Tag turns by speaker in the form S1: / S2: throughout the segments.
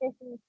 S1: Definitely.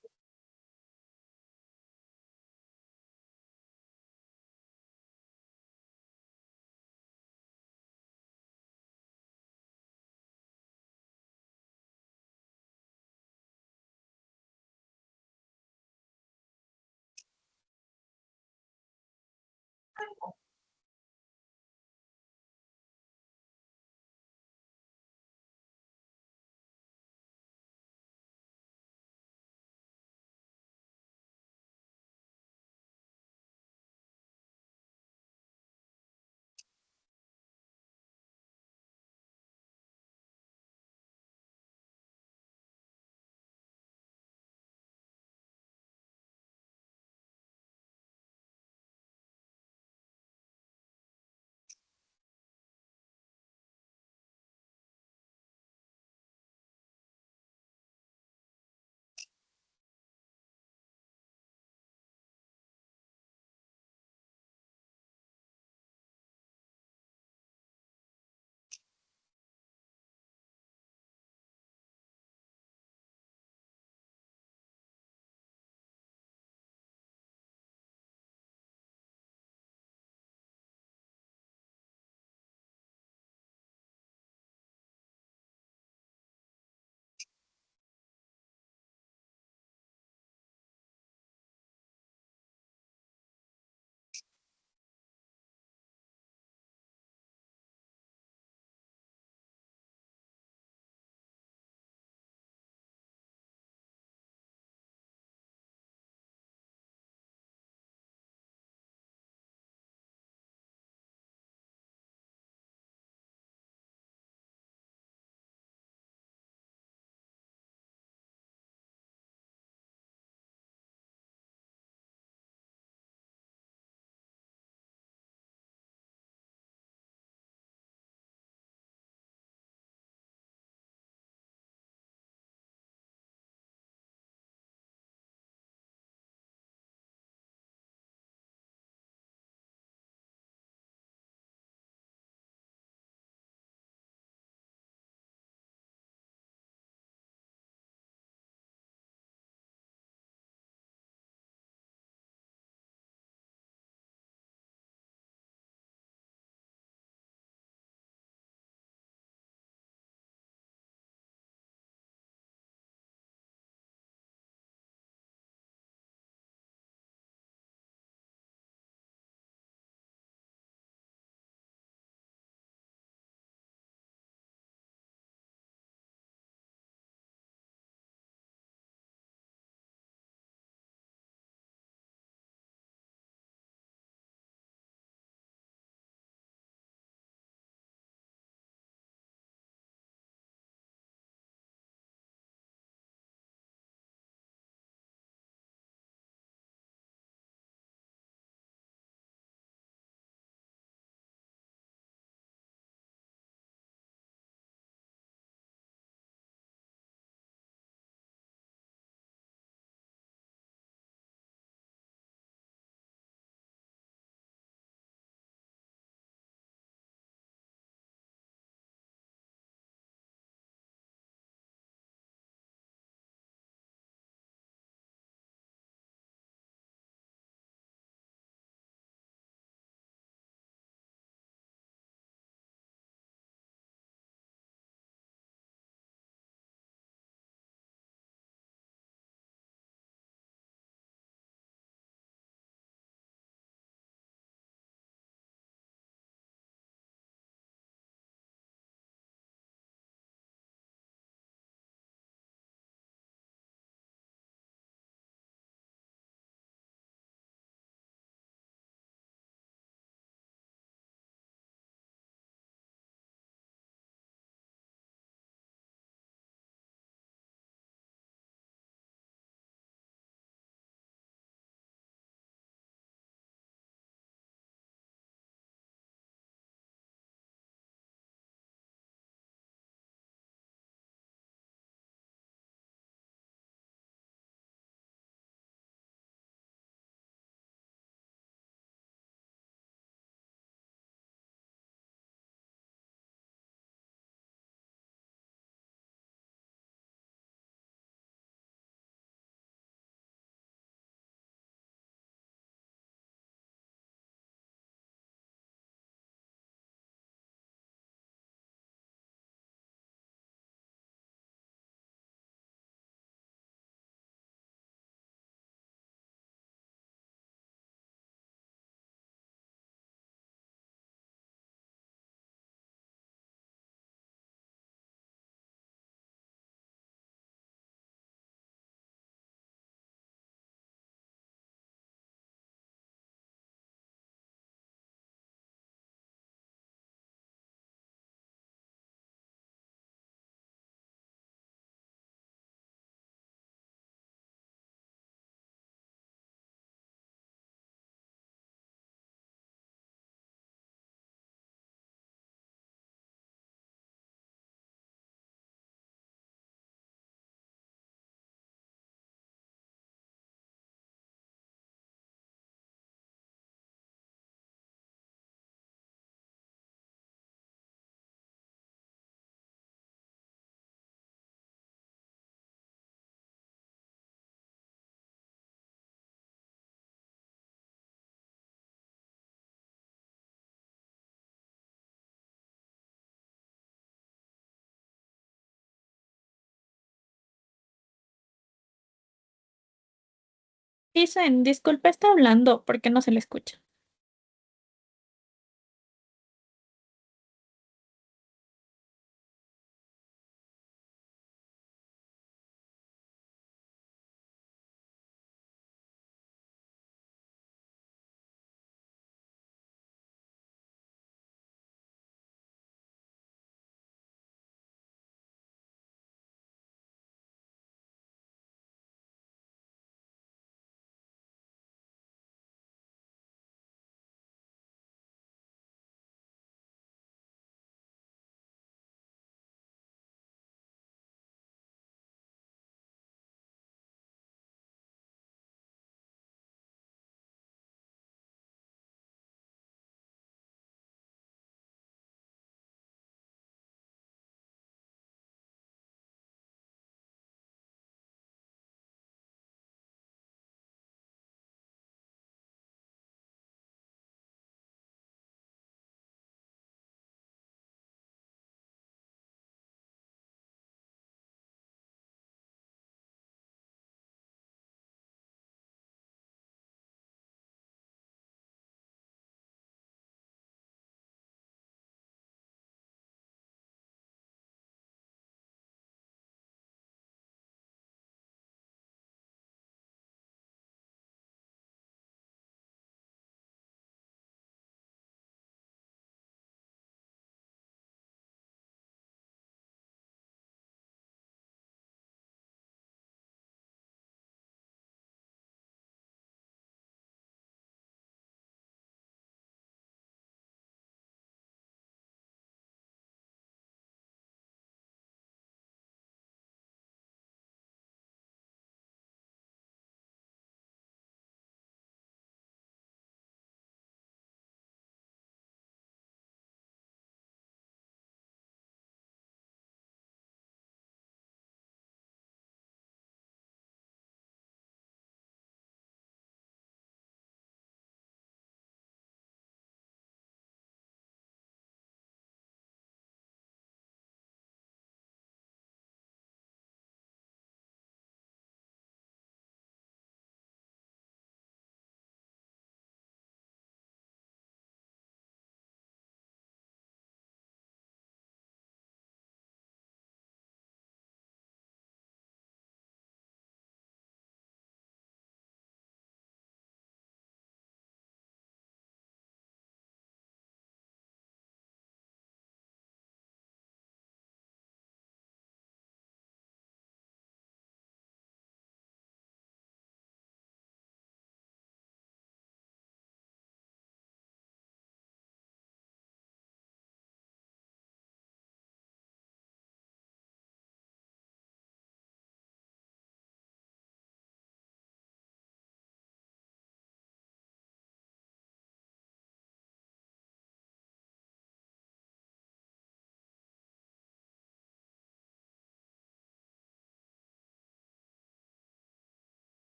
S1: Dicen, disculpe, está hablando, porque no se le escucha.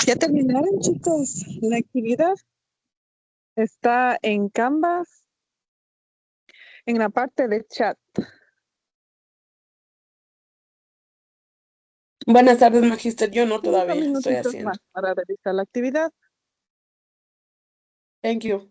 S2: Ya terminaron, chicos. La actividad está en Canvas, en la parte de chat.
S3: Buenas tardes, Magister. Yo no
S2: 5
S3: todavía estoy
S2: minutitos
S3: haciendo.
S2: más para realizar la actividad.
S3: Thank you.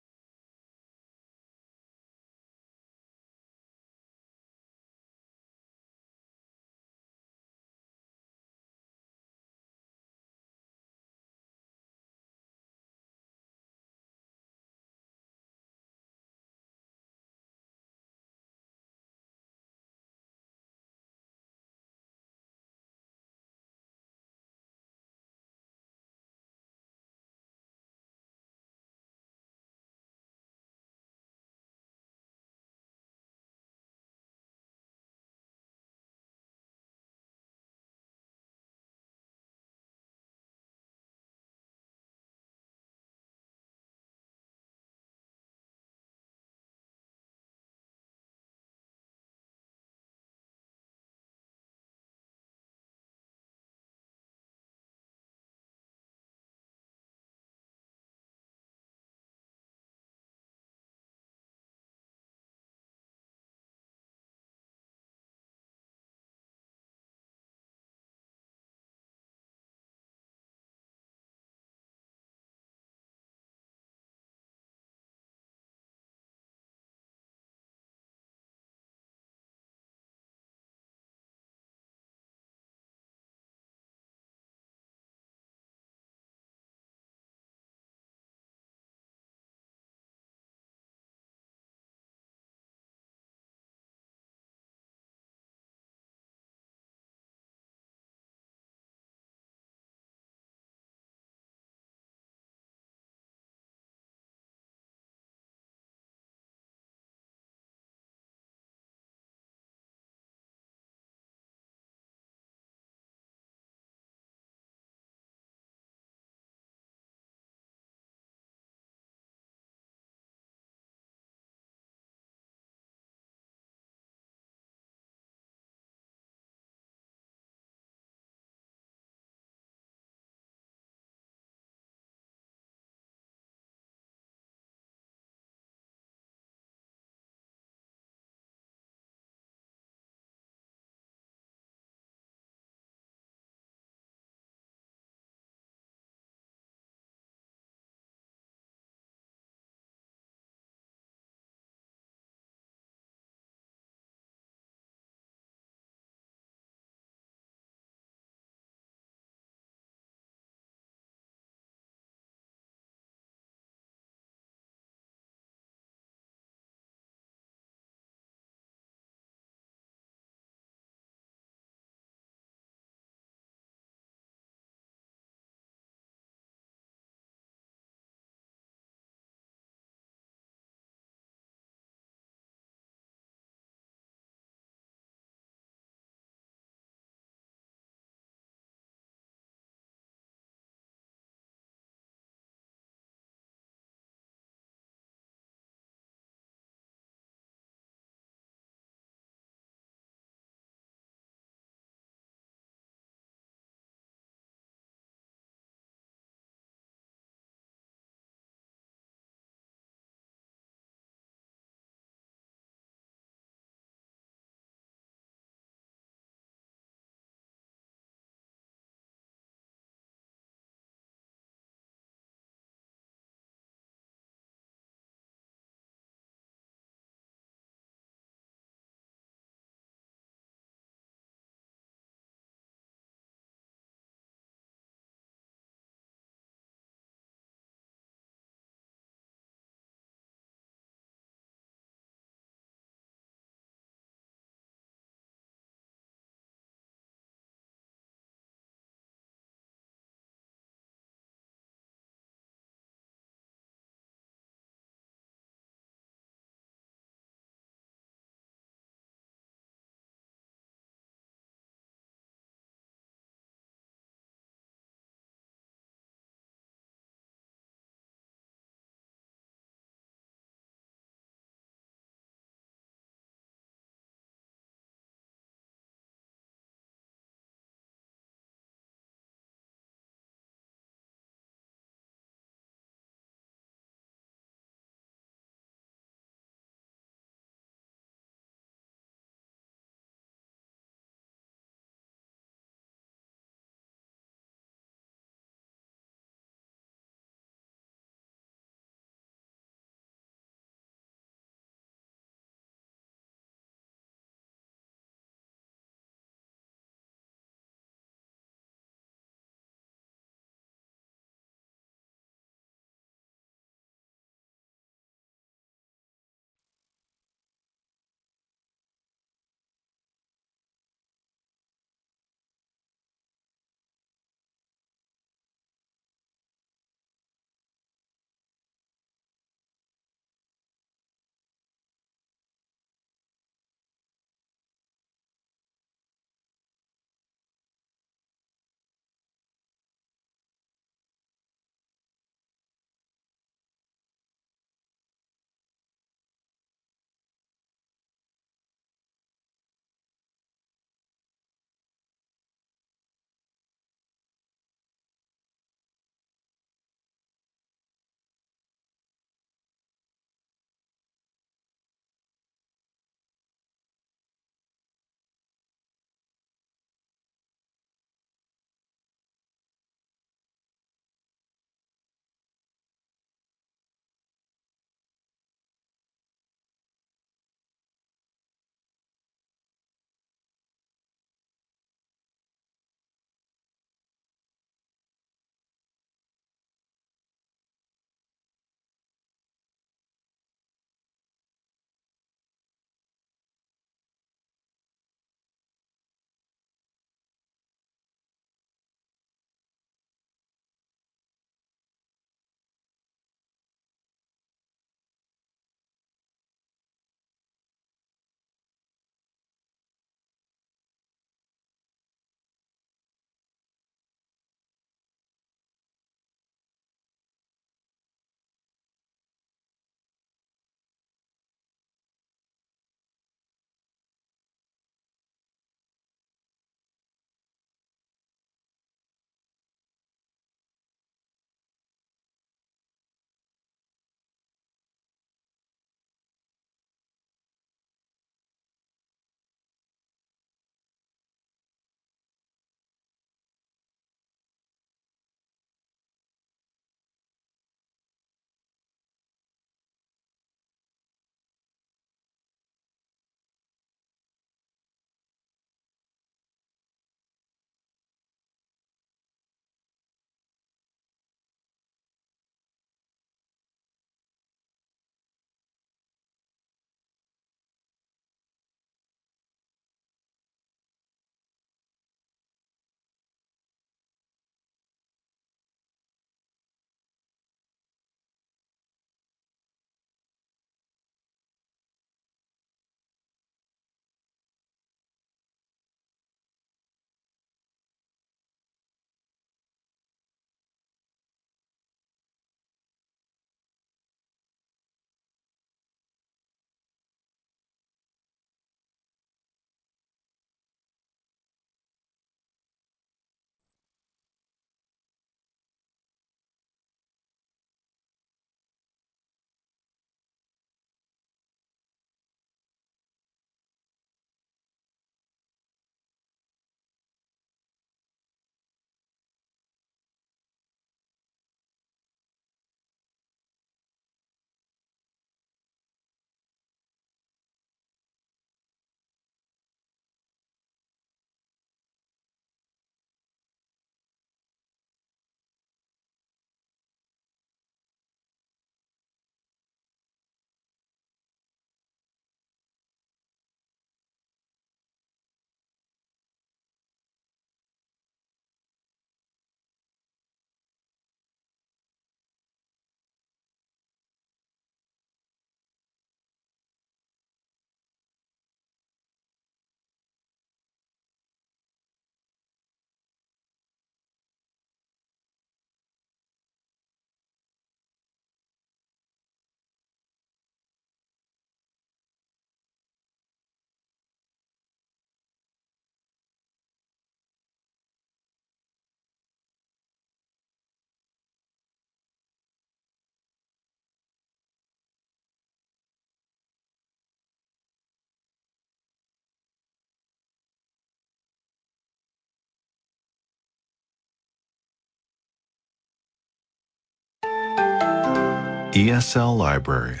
S4: ESL Library.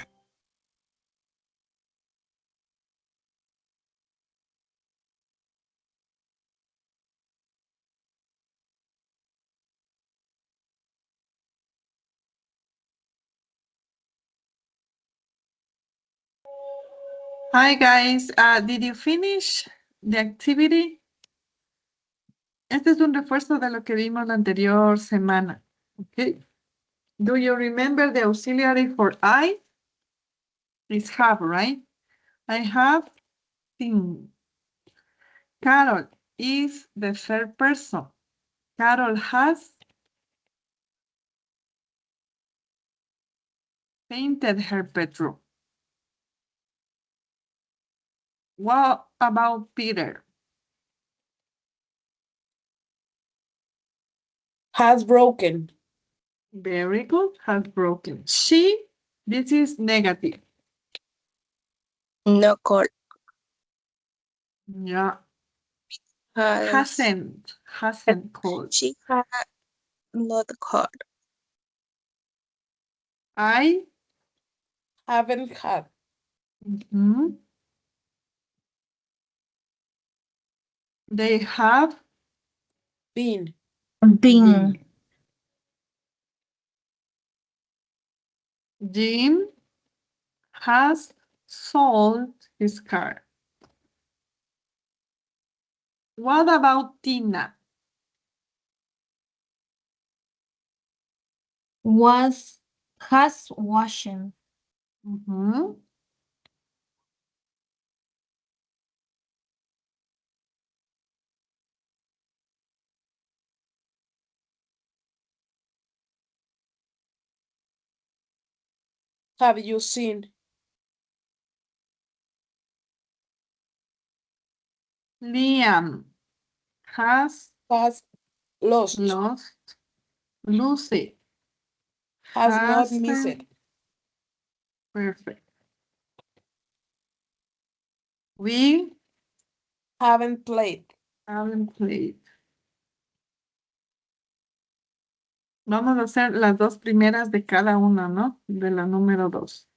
S5: Hi guys, did you finish the activity? Este es un refuerzo de lo que vimos la anterior semana. Okay. Do you remember the auxiliary for I? It's have, right? I have seen. Carol is the third person. Carol has painted her bedroom. What about Peter?
S3: Has broken.
S5: Very good, has broken. She, this is negative.
S6: No call.
S5: Yeah,
S6: Has
S5: hasn't called.
S6: she had not called.
S5: I,
S3: Haven't had.
S5: mhm. They have
S3: Been.
S1: Been.
S5: Jim has sold his car. What about Tina?
S1: Has washing.
S5: Mhm.
S3: Have you seen?
S5: Liam has
S3: Has lost.
S5: lost. Lucy
S3: Has not
S5: hasn't-
S3: missed.
S5: Perfect. We
S3: Haven't played.
S5: haven't played. Vamos a hacer las dos primeras de cada una, ¿no? De la número 2.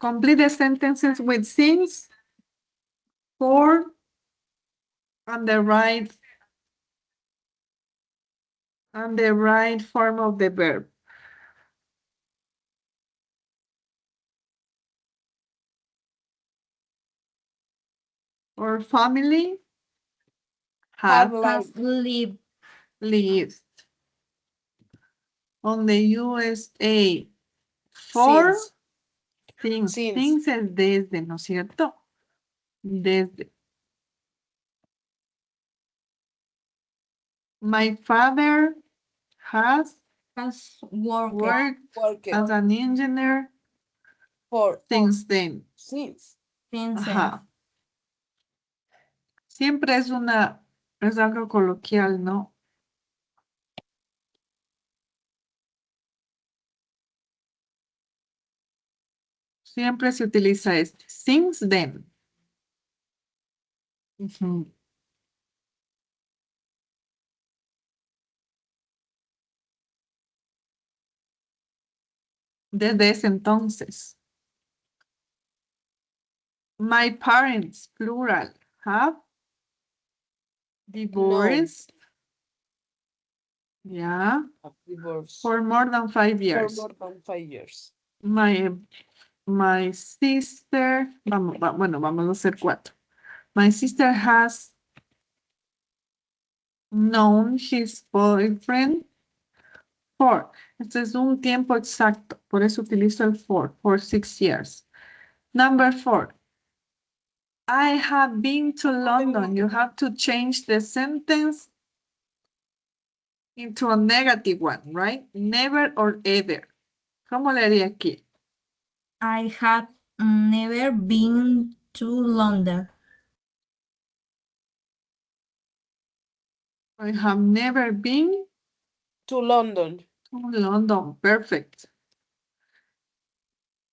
S5: Complete the sentences with since, for, and the right form of the verb. Or family
S3: Have
S1: Has
S3: lived.
S1: lived.
S5: on the USA. For
S3: Since.
S5: since es desde, ¿no es cierto? Desde. My father has
S1: Worked.
S5: worked as an engineer
S3: For.
S5: since then.
S3: Since.
S1: Since.
S5: Ajá. Siempre es algo coloquial, ¿no? Siempre se utiliza este. Since then. Ujú. Desde ese entonces. My parents, plural, have divorced. Yeah.
S3: Divorce.
S5: For more than 5
S3: For
S5: years.
S3: more than 5 years.
S5: My sister, vamos a hacer 4. My sister has known his boyfriend for. Este es un tiempo exacto, por eso utilizo el for 6 years. Number 4. I have been to London. You have to change the sentence into a negative one, right? Never or ever. ¿Cómo le haría aquí?
S1: I have never been to London.
S5: I have never been
S3: To London.
S5: to London. Perfect.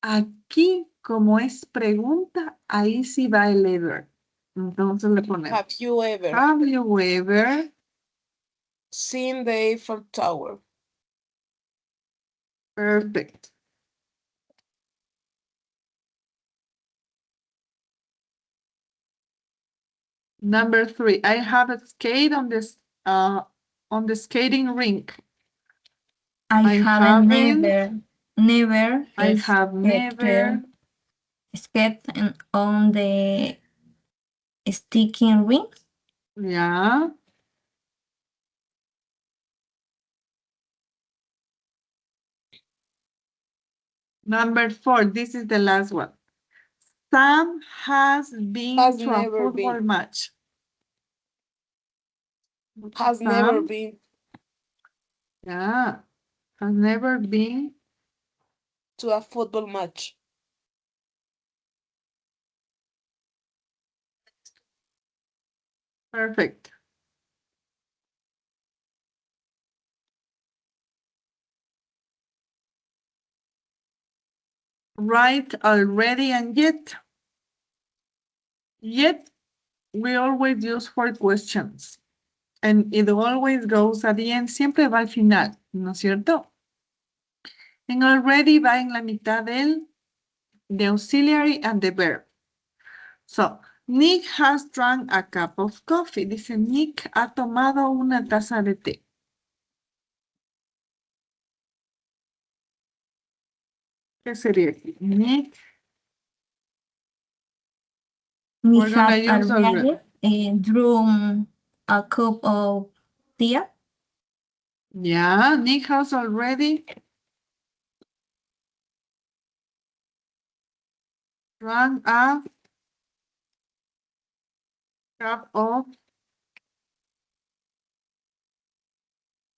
S5: Aquí, como es pregunta, ahí sí va el ever. Entonces le ponemos.
S3: Have you ever
S5: Have you ever
S3: seen the Eiffel Tower?
S5: Perfect. Number 3, I have a skate on the skating rink.
S1: I haven't never
S5: I have never.
S1: skated on the sticking ring.
S5: Yeah. Number 4, this is the last one. Sam has been
S3: Has
S5: to a
S3: never
S5: football
S3: been.
S5: match.
S3: Has never
S5: Sam,
S3: been
S5: yeah, has never been.
S3: to a football match.
S5: Perfect. Right, already, and yet. Yet, we always use for questions. And it always goes at the end, siempre va al final, ¿no es cierto? En already va en la mitad del the auxiliary and the verb. So, Nick has drunk a cup of coffee. Dice, Nick ha tomado una taza de té. ¿Qué sería aquí? Nick.
S1: We
S5: We're gonna
S1: have
S5: use
S1: already drawn a cup of tea.
S5: Yeah, Nick has already drunk a cup of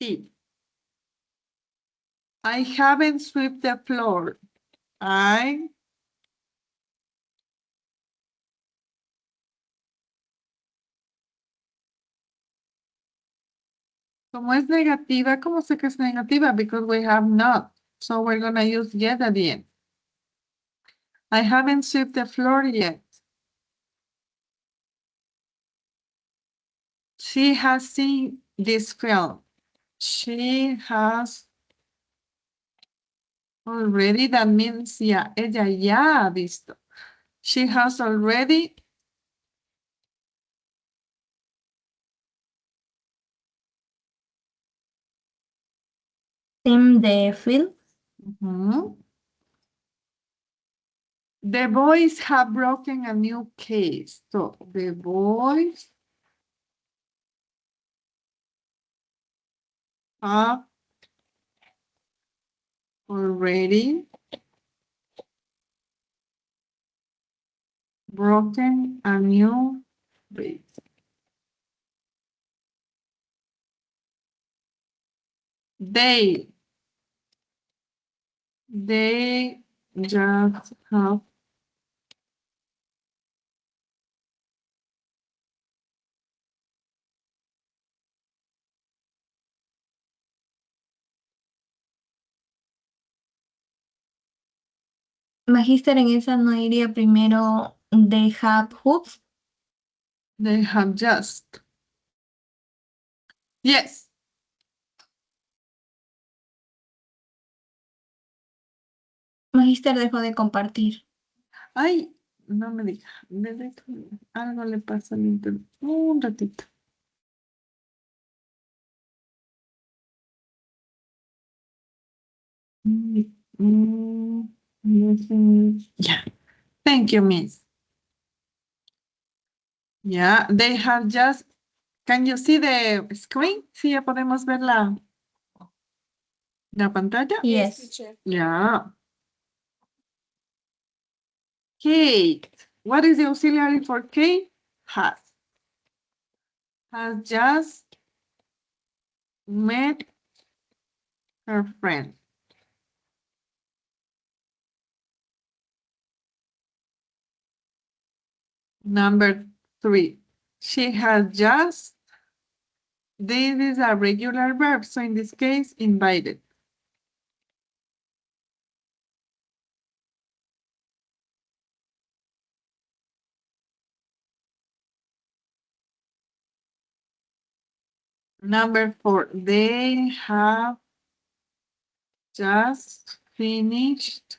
S5: tea. I haven't swept the floor. Como es negativa, ¿cómo sé que es negativa? Because we have not. So we're gonna use yet at the end. I haven't swept the floor yet. She has seen this film. She has already, that means ya, ella ya ha visto. She has already
S1: In the field.
S5: The boys have broken a new case. So the boys have already broken a new case. They just have
S1: Magister, en esa no iría primero they have hoops.
S5: They have just. Yes.
S1: Magister dejó de compartir.
S5: Ay, no me diga. Algo le pasa al internet. Un ratito. Yeah. Thank you, Miss. Yeah, they have just. Can you see the screen? Sí, ya podemos ver la pantalla.
S1: Yes.
S3: Teacher.
S5: Yeah. Kate. What is the auxiliary for Kate? Has. Has just met her friend. Number 3. She has just. This is a regular verb, so in this case, invited. Number 4, they have just finished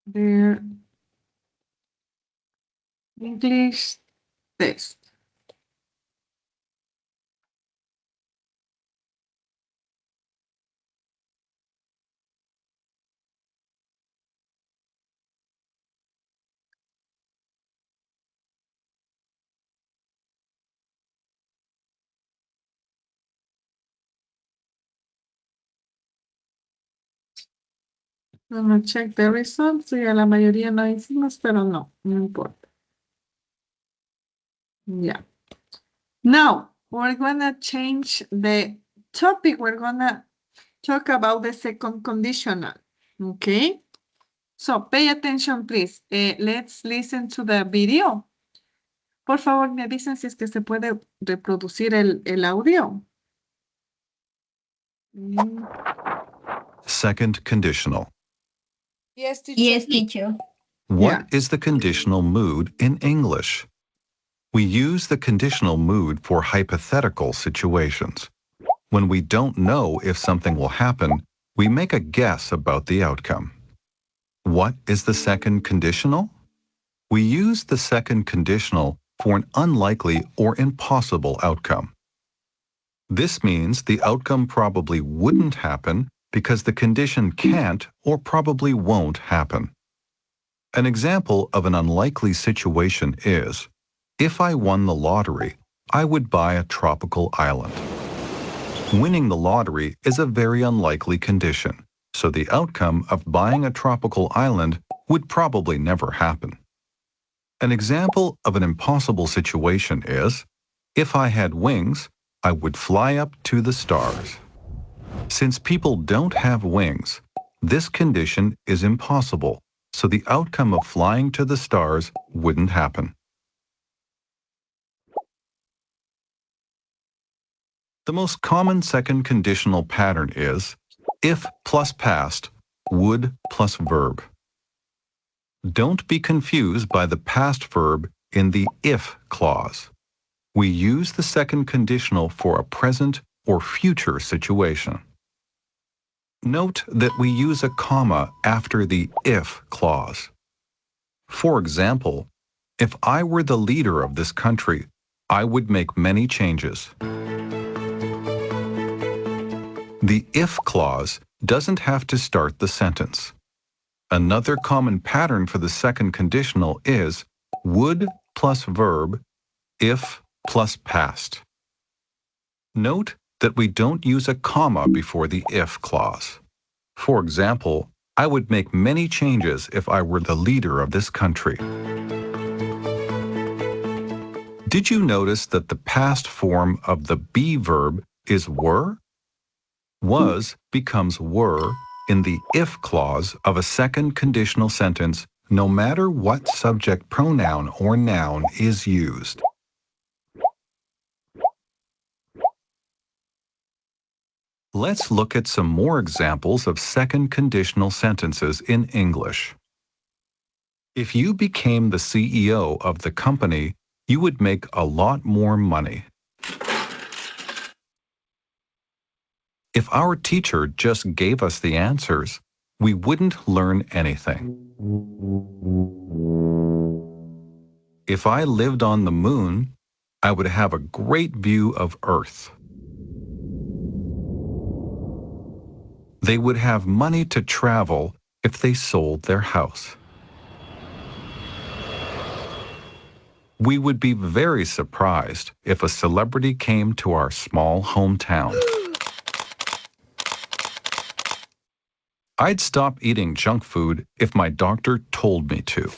S5: their English test. Vamos a check the results. Y a la mayoría no hicimos, pero no importa. Yeah. Now, we're gonna change the topic. We're gonna talk about the second conditional. Okay? So, pay attention, please. Let's listen to the video. Por favor, me dicen si es que se puede reproducir el audio.
S4: Second conditional.
S3: Yes, teacher.
S1: Yes, teacher.
S4: What is the conditional mood in English? We use the conditional mood for hypothetical situations. When we don't know if something will happen, we make a guess about the outcome. What is the second conditional? We use the second conditional for an unlikely or impossible outcome. This means the outcome probably wouldn't happen because the condition can't or probably won't happen. An example of an unlikely situation is, if I won the lottery, I would buy a tropical island. Winning the lottery is a very unlikely condition, so the outcome of buying a tropical island would probably never happen. An example of an impossible situation is, if I had wings, I would fly up to the stars. Since people don't have wings, this condition is impossible, so the outcome of flying to the stars wouldn't happen. The most common second conditional pattern is if plus past, would plus verb. Don't be confused by the past verb in the if clause. We use the second conditional for a present or future situation. Note that we use a comma after the if clause. For example, if I were the leader of this country, I would make many changes. The if clause doesn't have to start the sentence. Another common pattern for the second conditional is would plus verb, if plus past. Note that we don't use a comma before the if clause. For example, I would make many changes if I were the leader of this country. Did you notice that the past form of the be verb is were? Was becomes were in the if clause of a second conditional sentence, no matter what subject pronoun or noun is used. Let's look at some more examples of second conditional sentences in English. If you became the CEO of the company, you would make a lot more money. If our teacher just gave us the answers, we wouldn't learn anything. If I lived on the moon, I would have a great view of Earth. They would have money to travel if they sold their house. We would be very surprised if a celebrity came to our small hometown. I'd stop eating junk food if my doctor told me to.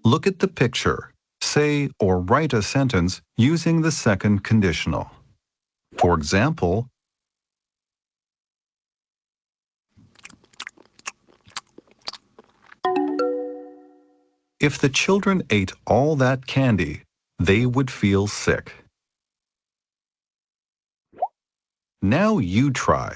S4: Look at the picture. Say or write a sentence using the second conditional. For example, if the children ate all that candy, they would feel sick. Now you try.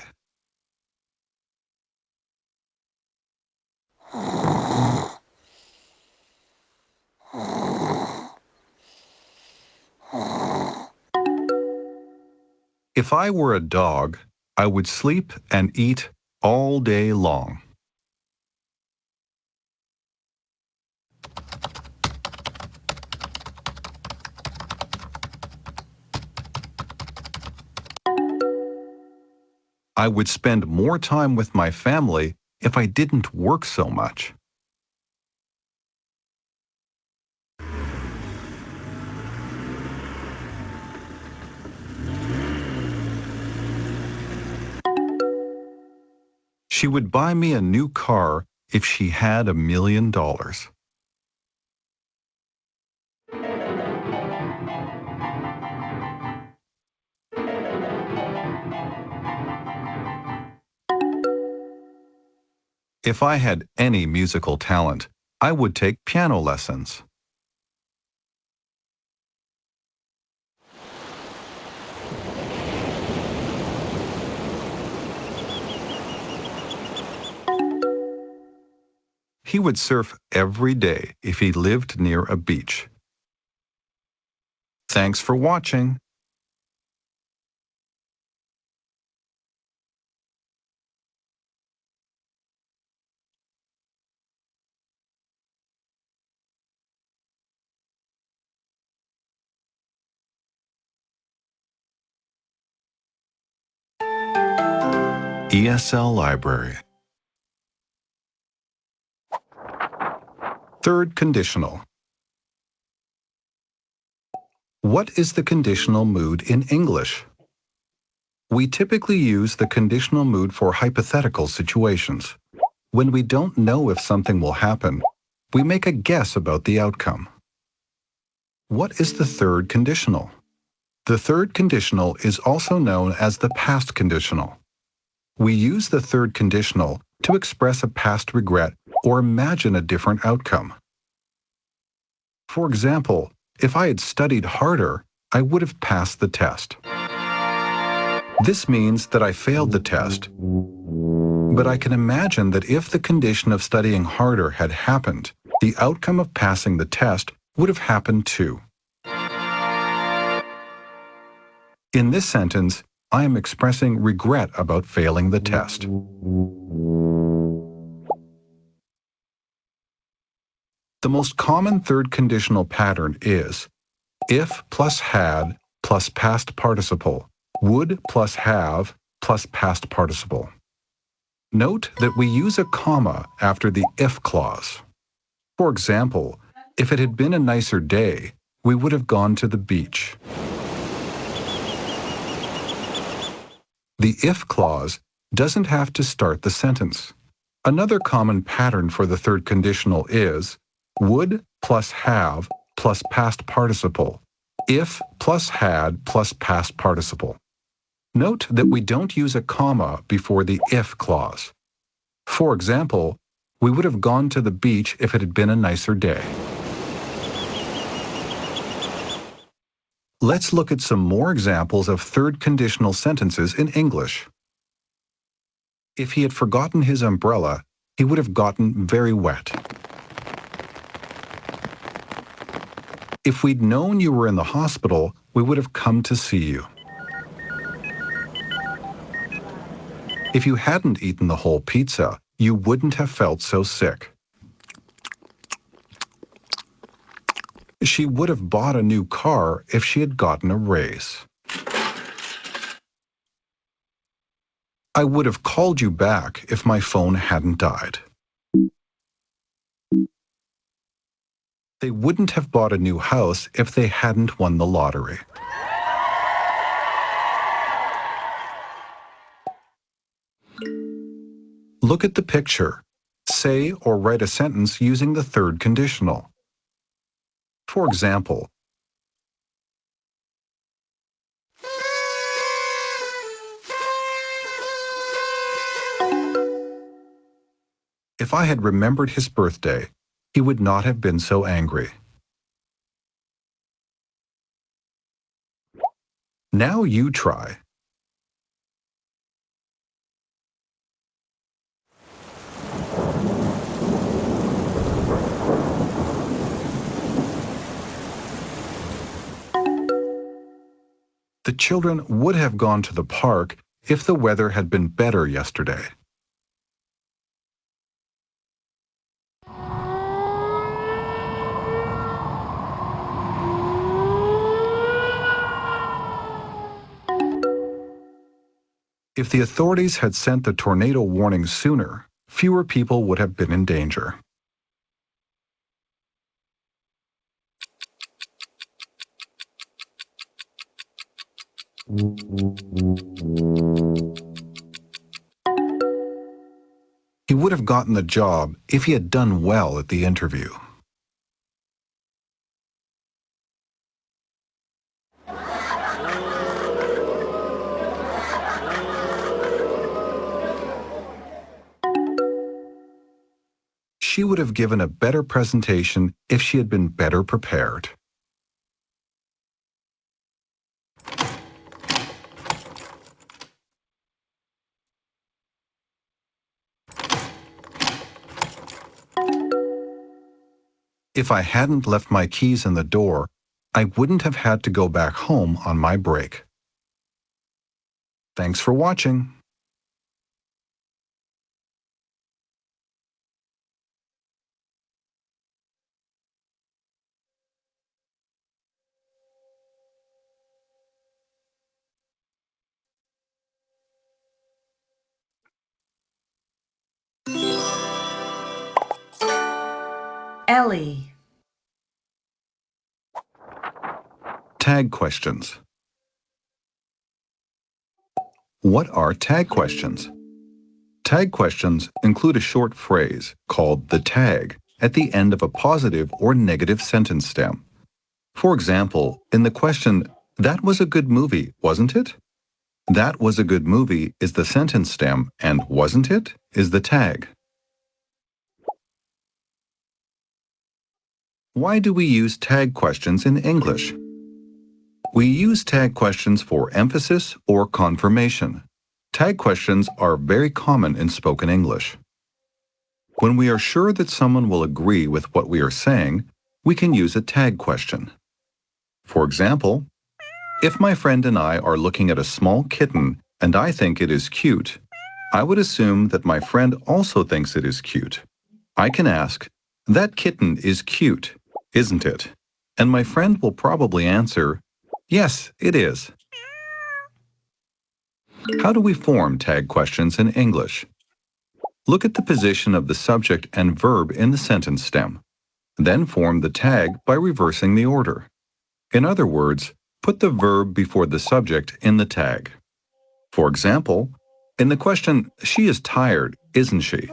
S4: If I were a dog, I would sleep and eat all day long. I would spend more time with my family if I didn't work so much. She would buy me a new car if she had $1 million. If I had any musical talent, I would take piano lessons. He would surf every day if he lived near a beach. Thanks for watching. ESL Library. Third conditional. What is the conditional mood in English? We typically use the conditional mood for hypothetical situations. When we don't know if something will happen, we make a guess about the outcome. What is the third conditional? The third conditional is also known as the past conditional. We use the third conditional to express a past regret or imagine a different outcome. For example, if I had studied harder, I would have passed the test. This means that I failed the test, but I can imagine that if the condition of studying harder had happened, the outcome of passing the test would have happened too. In this sentence, I am expressing regret about failing the test. The most common third conditional pattern is if plus had plus past participle, would plus have plus past participle. Note that we use a comma after the if clause. For example, if it had been a nicer day, we would have gone to the beach. The if clause doesn't have to start the sentence. Another common pattern for the third conditional is would plus have plus past participle, if plus had plus past participle. Note that we don't use a comma before the if clause. For example, we would have gone to the beach if it had been a nicer day. Let's look at some more examples of third conditional sentences in English. If he had forgotten his umbrella, he would have gotten very wet. If we'd known you were in the hospital, we would have come to see you. If you hadn't eaten the whole pizza, you wouldn't have felt so sick. She would have bought a new car if she had gotten a raise. I would have called you back if my phone hadn't died. They wouldn't have bought a new house if they hadn't won the lottery. Look at the picture. Say or write a sentence using the third conditional. For example, if I had remembered his birthday, he would not have been so angry. Now you try. The children would have gone to the park if the weather had been better yesterday. If the authorities had sent the tornado warning sooner, fewer people would have been in danger. He would have gotten the job if he had done well at the interview. She would have given a better presentation if she had been better prepared. If I hadn't left my keys in the door, I wouldn't have had to go back home on my break. Thanks for watching.
S7: Ellie.
S4: Tag questions. What are tag questions? Tag questions include a short phrase called the tag at the end of a positive or negative sentence stem. For example, in the question, "That was a good movie, wasn't it?" "That was a good movie" is the sentence stem and "wasn't it" is the tag. Why do we use tag questions in English? We use tag questions for emphasis or confirmation. Tag questions are very common in spoken English. When we are sure that someone will agree with what we are saying, we can use a tag question. For example, if my friend and I are looking at a small kitten and I think it is cute, I would assume that my friend also thinks it is cute. I can ask, "That kitten is cute, isn't it?" And my friend will probably answer, "Yes, it is." How do we form tag questions in English? Look at the position of the subject and verb in the sentence stem. Then form the tag by reversing the order. In other words, put the verb before the subject in the tag. For example, in the question, "She is tired, isn't she?"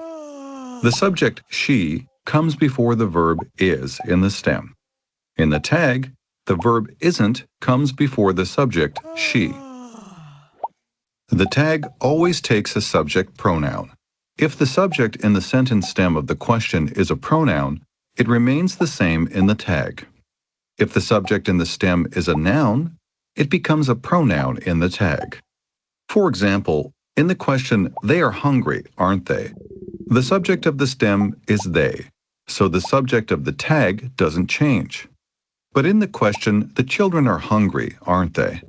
S4: the subject, "she," comes before the verb is in the stem. In the tag, the verb isn't comes before the subject, she. The tag always takes a subject pronoun. If the subject in the sentence stem of the question is a pronoun, it remains the same in the tag. If the subject in the stem is a noun, it becomes a pronoun in the tag. For example, in the question, "They are hungry, aren't they?" the subject of the stem is they, so the subject of the tag doesn't change. But in the question, "The children are hungry, aren't they?"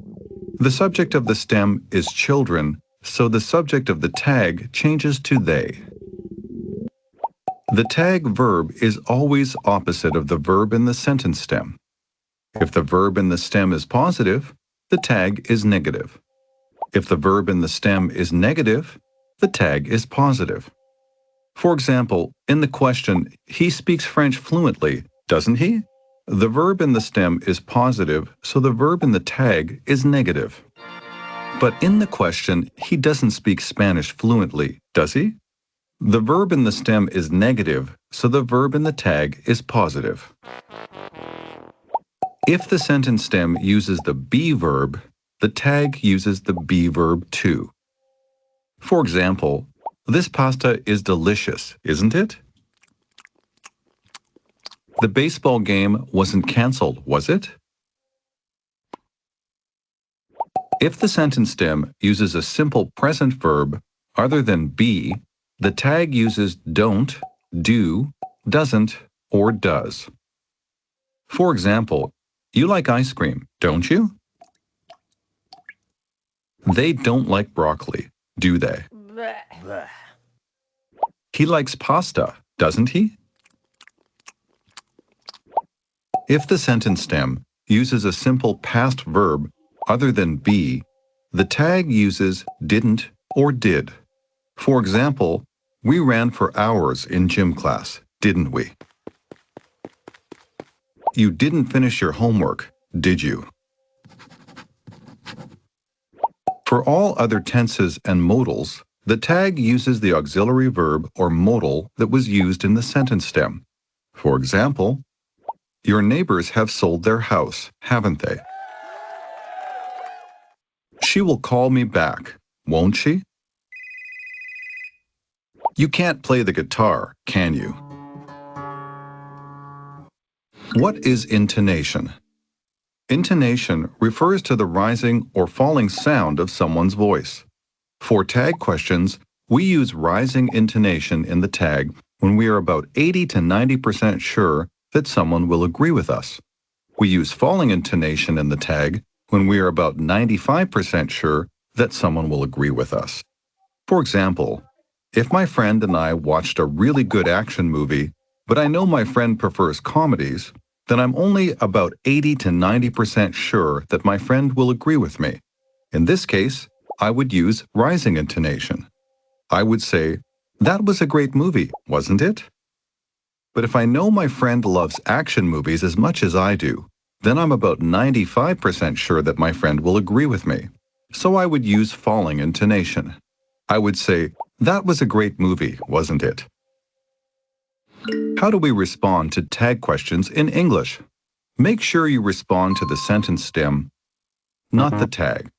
S4: the subject of the stem is children, so the subject of the tag changes to they. The tag verb is always opposite of the verb in the sentence stem. If the verb in the stem is positive, the tag is negative. If the verb in the stem is negative, the tag is positive. For example, in the question, "He speaks French fluently, doesn't he?" the verb in the stem is positive, so the verb in the tag is negative. But in the question, "He doesn't speak Spanish fluently, does he?" the verb in the stem is negative, so the verb in the tag is positive. If the sentence stem uses the be verb, the tag uses the be verb too. For example, "This pasta is delicious, isn't it?" The baseball game wasn't canceled, was it? If the sentence stem uses a simple present verb other than be, the tag uses don't, do, doesn't, or does. For example, "You like ice cream, don't you?" They don't like broccoli, do they? He likes pasta, doesn't he? If the sentence stem uses a simple past verb other than be, the tag uses didn't or did. For example, we ran for hours in gym class, didn't we? You didn't finish your homework, did you? For all other tenses and modals, the tag uses the auxiliary verb or modal that was used in the sentence stem. For example, your neighbors have sold their house, haven't they? She will call me back, won't she? You can't play the guitar, can you? What is intonation? Intonation refers to the rising or falling sound of someone's voice. For tag questions, we use rising intonation in the tag when we are about 80 to 90% sure that someone will agree with us. We use falling intonation in the tag when we are about 95% sure that someone will agree with us. For example, if my friend and I watched a really good action movie, but I know my friend prefers comedies, then I'm only about 80 to 90% sure that my friend will agree with me. In this case, I would use rising intonation. I would say, "That was a great movie, wasn't it?" But if I know my friend loves action movies as much as I do, then I'm about 95% sure that my friend will agree with me. So I would use falling intonation. I would say, "That was a great movie, wasn't it?" How do we respond to tag questions in English? Make sure you respond to the sentence stem, not the tag.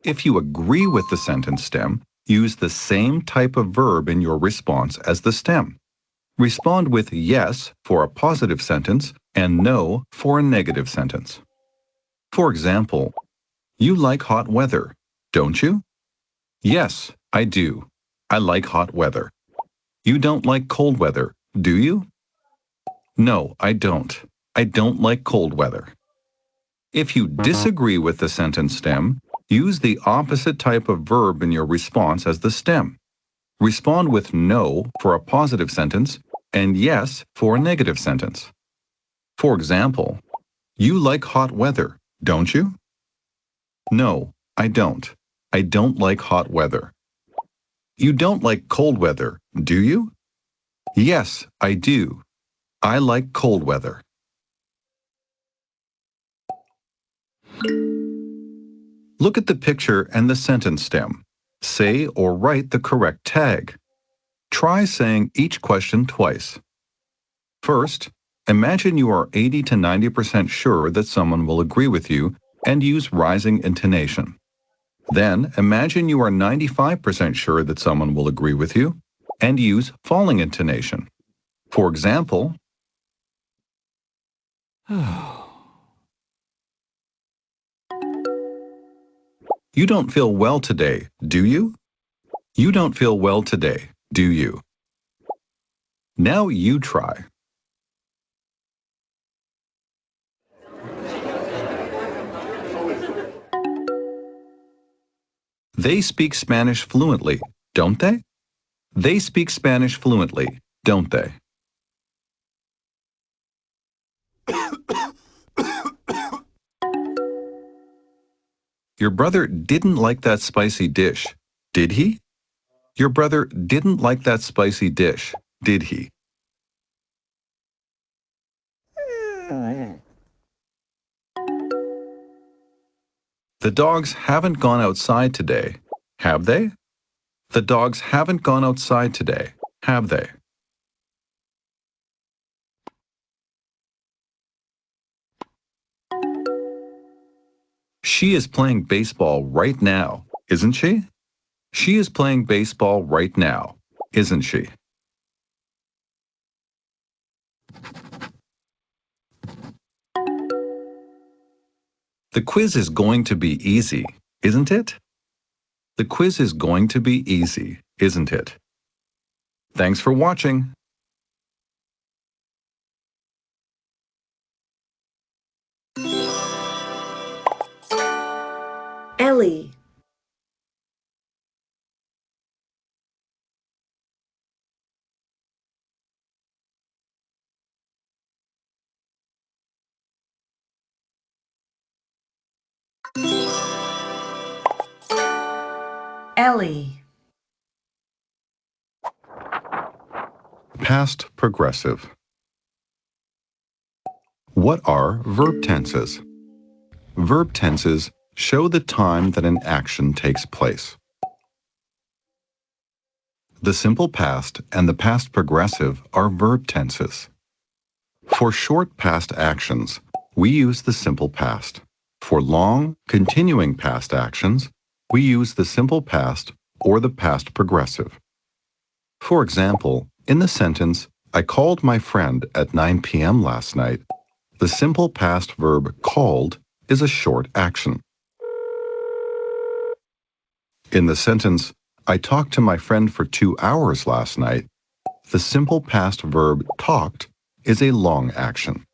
S4: If you agree with the sentence stem, use the same type of verb in your response as the stem. Respond with yes for a positive sentence and no for a negative sentence. For example, you like hot weather, don't you? Yes, I do. I like hot weather. You don't like cold weather, do you? No, I don't. I don't like cold weather. If you disagree with the sentence stem, use the opposite type of verb in your response as the stem. Respond with no for a positive sentence and yes for a negative sentence. For example, you like hot weather, don't you? No, I don't. I don't like hot weather. You don't like cold weather, do you? Yes, I do. I like cold weather. Look at the picture and the sentence stem. Say or write the correct tag. Try saying each question twice. First, imagine you are 80 to 90% sure that someone will agree with you and use rising intonation. Then, imagine you are 95% sure that someone will agree with you and use falling intonation. For example, you don't feel well today, do you? You don't feel well today, do you? Now you try. They speak Spanish fluently, don't they? They speak Spanish fluently, don't they? Your brother didn't like that spicy dish, did he? Your brother didn't like that spicy dish, did he? The dogs haven't gone outside today, have they? The dogs haven't gone outside today, have they? She is playing baseball right now, isn't she? She is playing baseball right now, isn't she? The quiz is going to be easy, isn't it? The quiz is going to be easy, isn't it? Thanks for watching.
S7: Ellie. Ellie. Ellie.
S4: Past progressive. What are verb tenses? Verb tenses show the time that an action takes place. The simple past and the past progressive are verb tenses. For short past actions, we use the simple past. For long, continuing past actions, we use the simple past or the past progressive. For example, in the sentence, I called my friend at 9 p.m. last night, the simple past verb called is a short action. In the sentence, I talked to my friend for 2 hours last night, the simple past verb talked is a long action.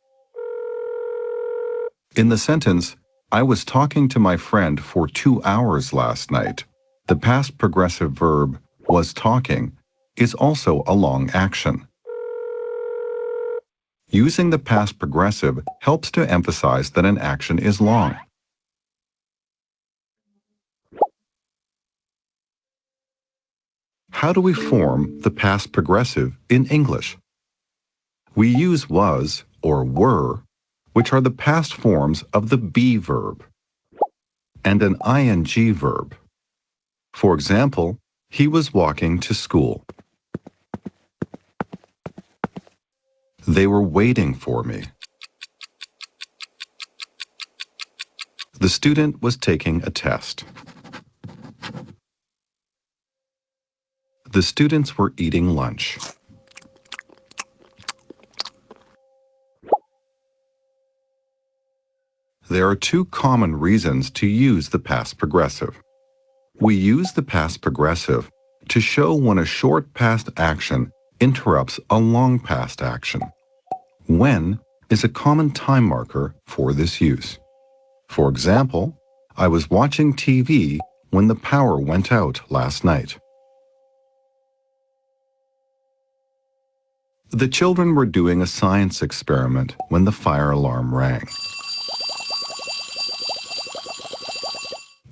S4: In the sentence, I was talking to my friend for 2 hours last night, the past progressive verb was talking is also a long action. Using the past progressive helps to emphasize that an action is long. How do we form the past progressive in English? We use was or were, which are the past forms of the be verb, and an ing verb. For example, he was walking to school. They were waiting for me. The student was taking a test. The students were eating lunch. There are two common reasons to use the past progressive. We use the past progressive to show when a short past action interrupts a long past action. When is a common time marker for this use. For example, I was watching TV when the power went out last night. The children were doing a science experiment when the fire alarm rang.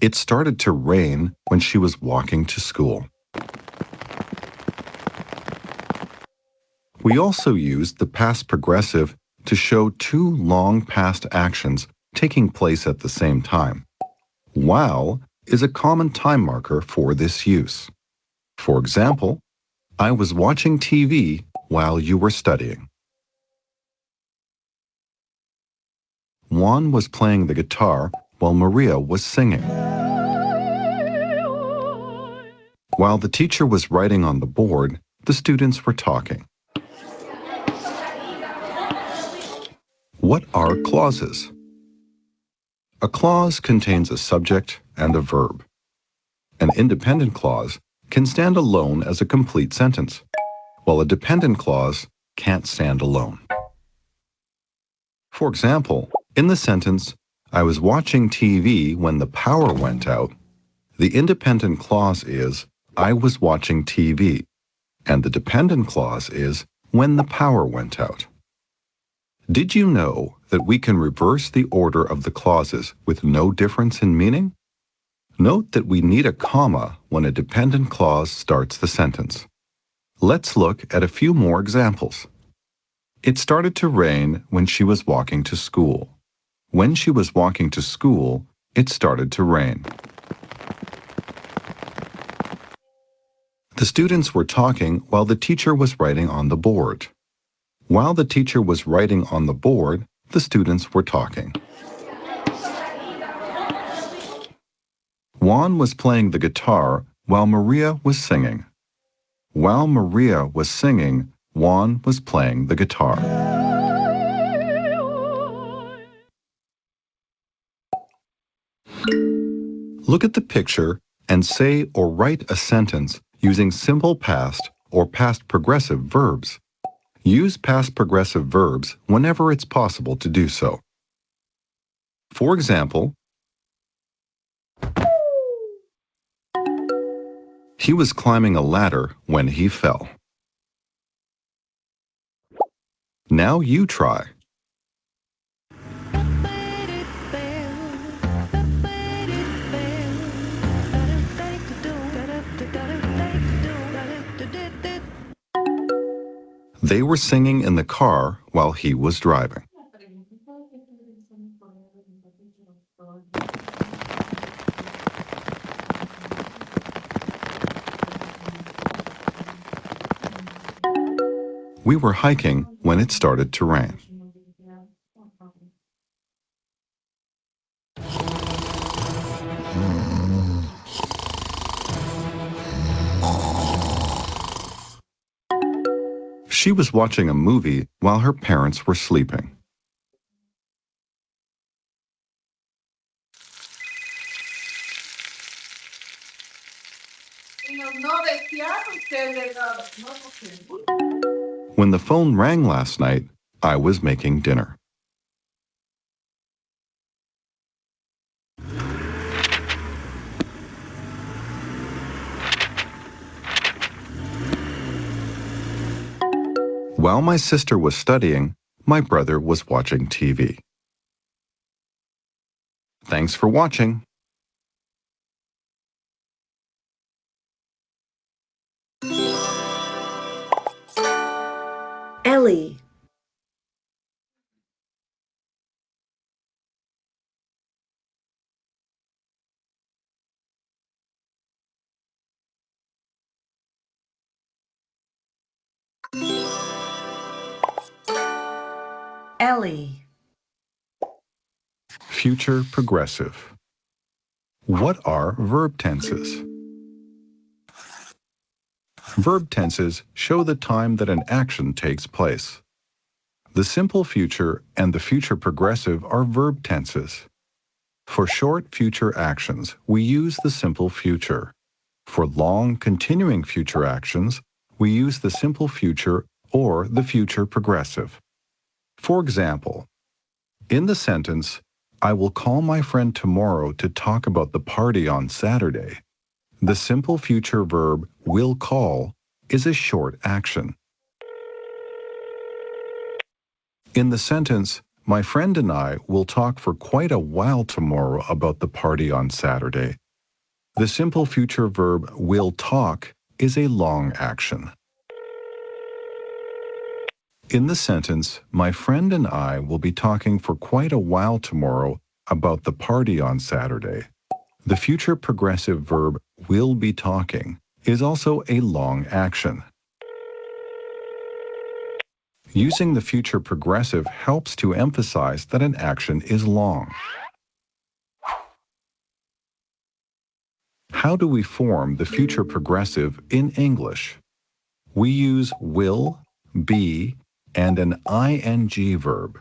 S4: It started to rain when she was walking to school. We also used the past progressive to show two long past actions taking place at the same time. While is a common time marker for this use. For example, I was watching TV while you were studying. Juan was playing the guitar while Maria was singing. While the teacher was writing on the board, the students were talking. What are clauses? A clause contains a subject and a verb. An independent clause can stand alone as a complete sentence, while a dependent clause can't stand alone. For example, in the sentence, I was watching TV when the power went out, the independent clause is, I was watching TV, and the dependent clause is, when the power went out. Did you know that we can reverse the order of the clauses with no difference in meaning? Note that we need a comma when a dependent clause starts the sentence. Let's look at a few more examples. It started to rain when she was walking to school. When she was walking to school, it started to rain. The students were talking while the teacher was writing on the board. While the teacher was writing on the board, the students were talking. Juan was playing the guitar while Maria was singing. While Maria was singing, Juan was playing the guitar. Look at the picture and say or write a sentence using simple past or past progressive verbs. Use past progressive verbs whenever it's possible to do so. For example, He was climbing a ladder when he fell. Now you try. They were singing in the car while he was driving. We were hiking when it started to rain. She was watching a movie while her parents were sleeping. When the phone rang last night, I was making dinner. While my sister was studying, my brother was watching TV. Thanks for watching.
S7: Ellie. Ellie.
S4: Future progressive. What are verb tenses? Verb tenses show the time that an action takes place. The simple future and the future progressive are verb tenses. For short future actions, we use the simple future. For long, continuing future actions, we use the simple future or the future progressive. For example, in the sentence, I will call my friend tomorrow to talk about the party on Saturday, the simple future verb will call is a short action. In the sentence, my friend and I will talk for quite a while tomorrow about the party on Saturday, the simple future verb will talk is a long action. In the sentence, my friend and I will be talking for quite a while tomorrow about the party on Saturday, the future progressive verb will be talking is also a long action. Using the future progressive helps to emphasize that an action is long. How do we form the future progressive in English? We use will, be, and an ing verb.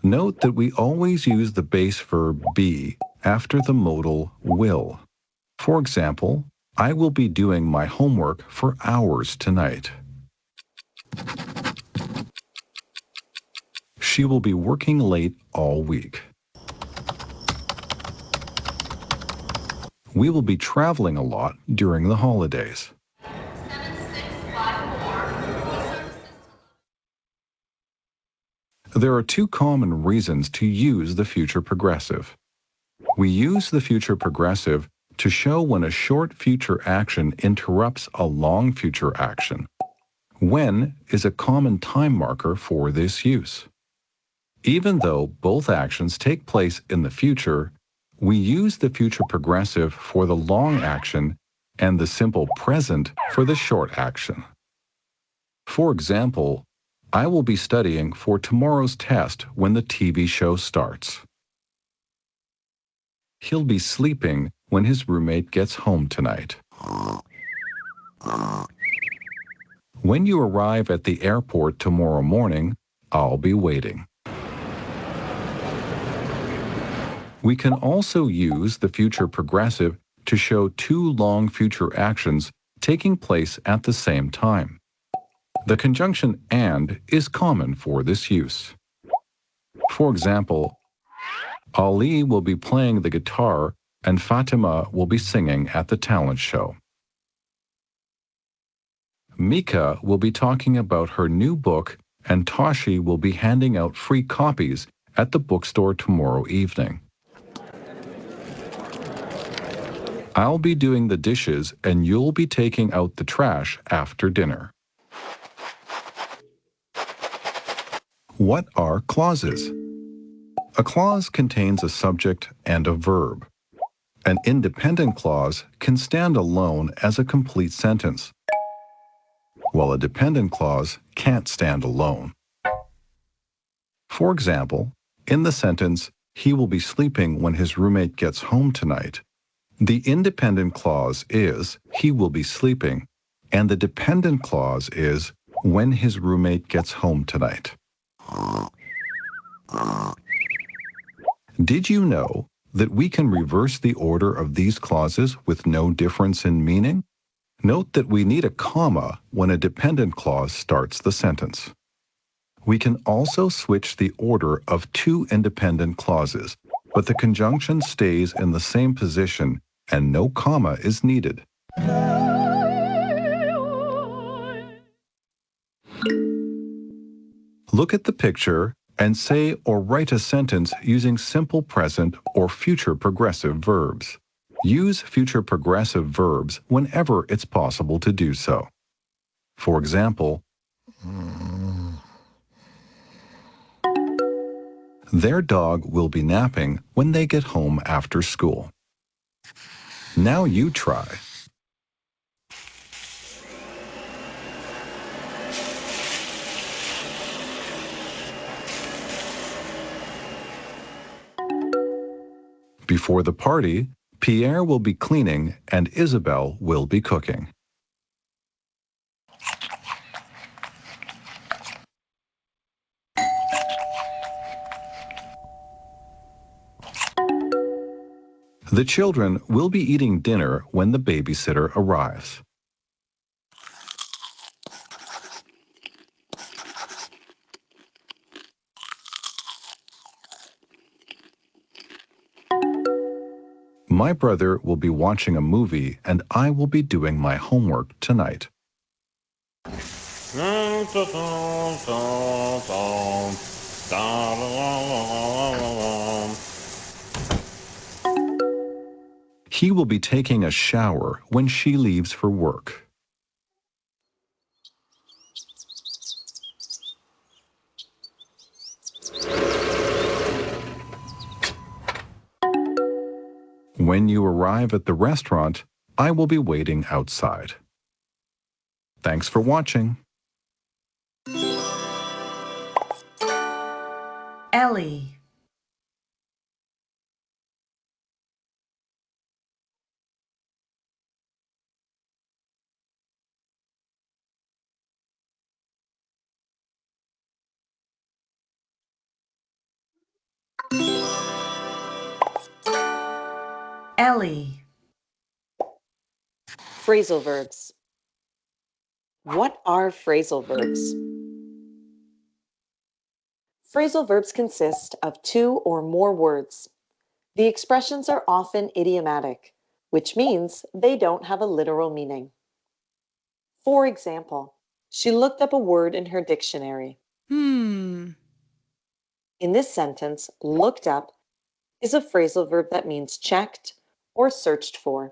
S4: Note that we always use the base verb be after the modal will. For example, I will be doing my homework for hours tonight. She will be working late all week. We will be traveling a lot during the holidays. There are two common reasons to use the future progressive. We use the future progressive to show when a short future action interrupts a long future action. When is a common time marker for this use. Even though both actions take place in the future, we use the future progressive for the long action and the simple present for the short action. For example, I will be studying for tomorrow's test when the TV show starts. He'll be sleeping when his roommate gets home tonight. When you arrive at the airport tomorrow morning, I'll be waiting. We can also use the future progressive to show two long future actions taking place at the same time. The conjunction and is common for this use. For example, Ali will be playing the guitar and Fatima will be singing at the talent show. Mika will be talking about her new book, and Toshi will be handing out free copies at the bookstore tomorrow evening. I'll be doing the dishes and you'll be taking out the trash after dinner. What are clauses? A clause contains a subject and a verb. An independent clause can stand alone as a complete sentence, while a dependent clause can't stand alone. For example, in the sentence, "He will be sleeping when his roommate gets home tonight," the independent clause is "he will be sleeping," and the dependent clause is "when his roommate gets home tonight." Did you know that we can reverse the order of these clauses with no difference in meaning? Note that we need a comma when a dependent clause starts the sentence. We can also switch the order of two independent clauses, but the conjunction stays in the same position and no comma is needed. Look at the picture and say or write a sentence using simple present or future progressive verbs. Use future progressive verbs whenever it's possible to do so. For example, their dog will be napping when they get home after school. Now you try. Before the party, Pierre will be cleaning and Isabel will be cooking. The children will be eating dinner when the babysitter arrives. My brother will be watching a movie and I will be doing my homework tonight. He will be taking a shower when she leaves for work. When you arrive at the restaurant, I will be waiting outside. Thanks for watching.
S7: Ellie. Ellie.
S8: Phrasal verbs. What are phrasal verbs? Phrasal verbs consist of two or more words. The expressions are often idiomatic, which means they don't have a literal meaning. For example, she looked up a word in her dictionary. In this sentence, looked up is a phrasal verb that means checked or searched for.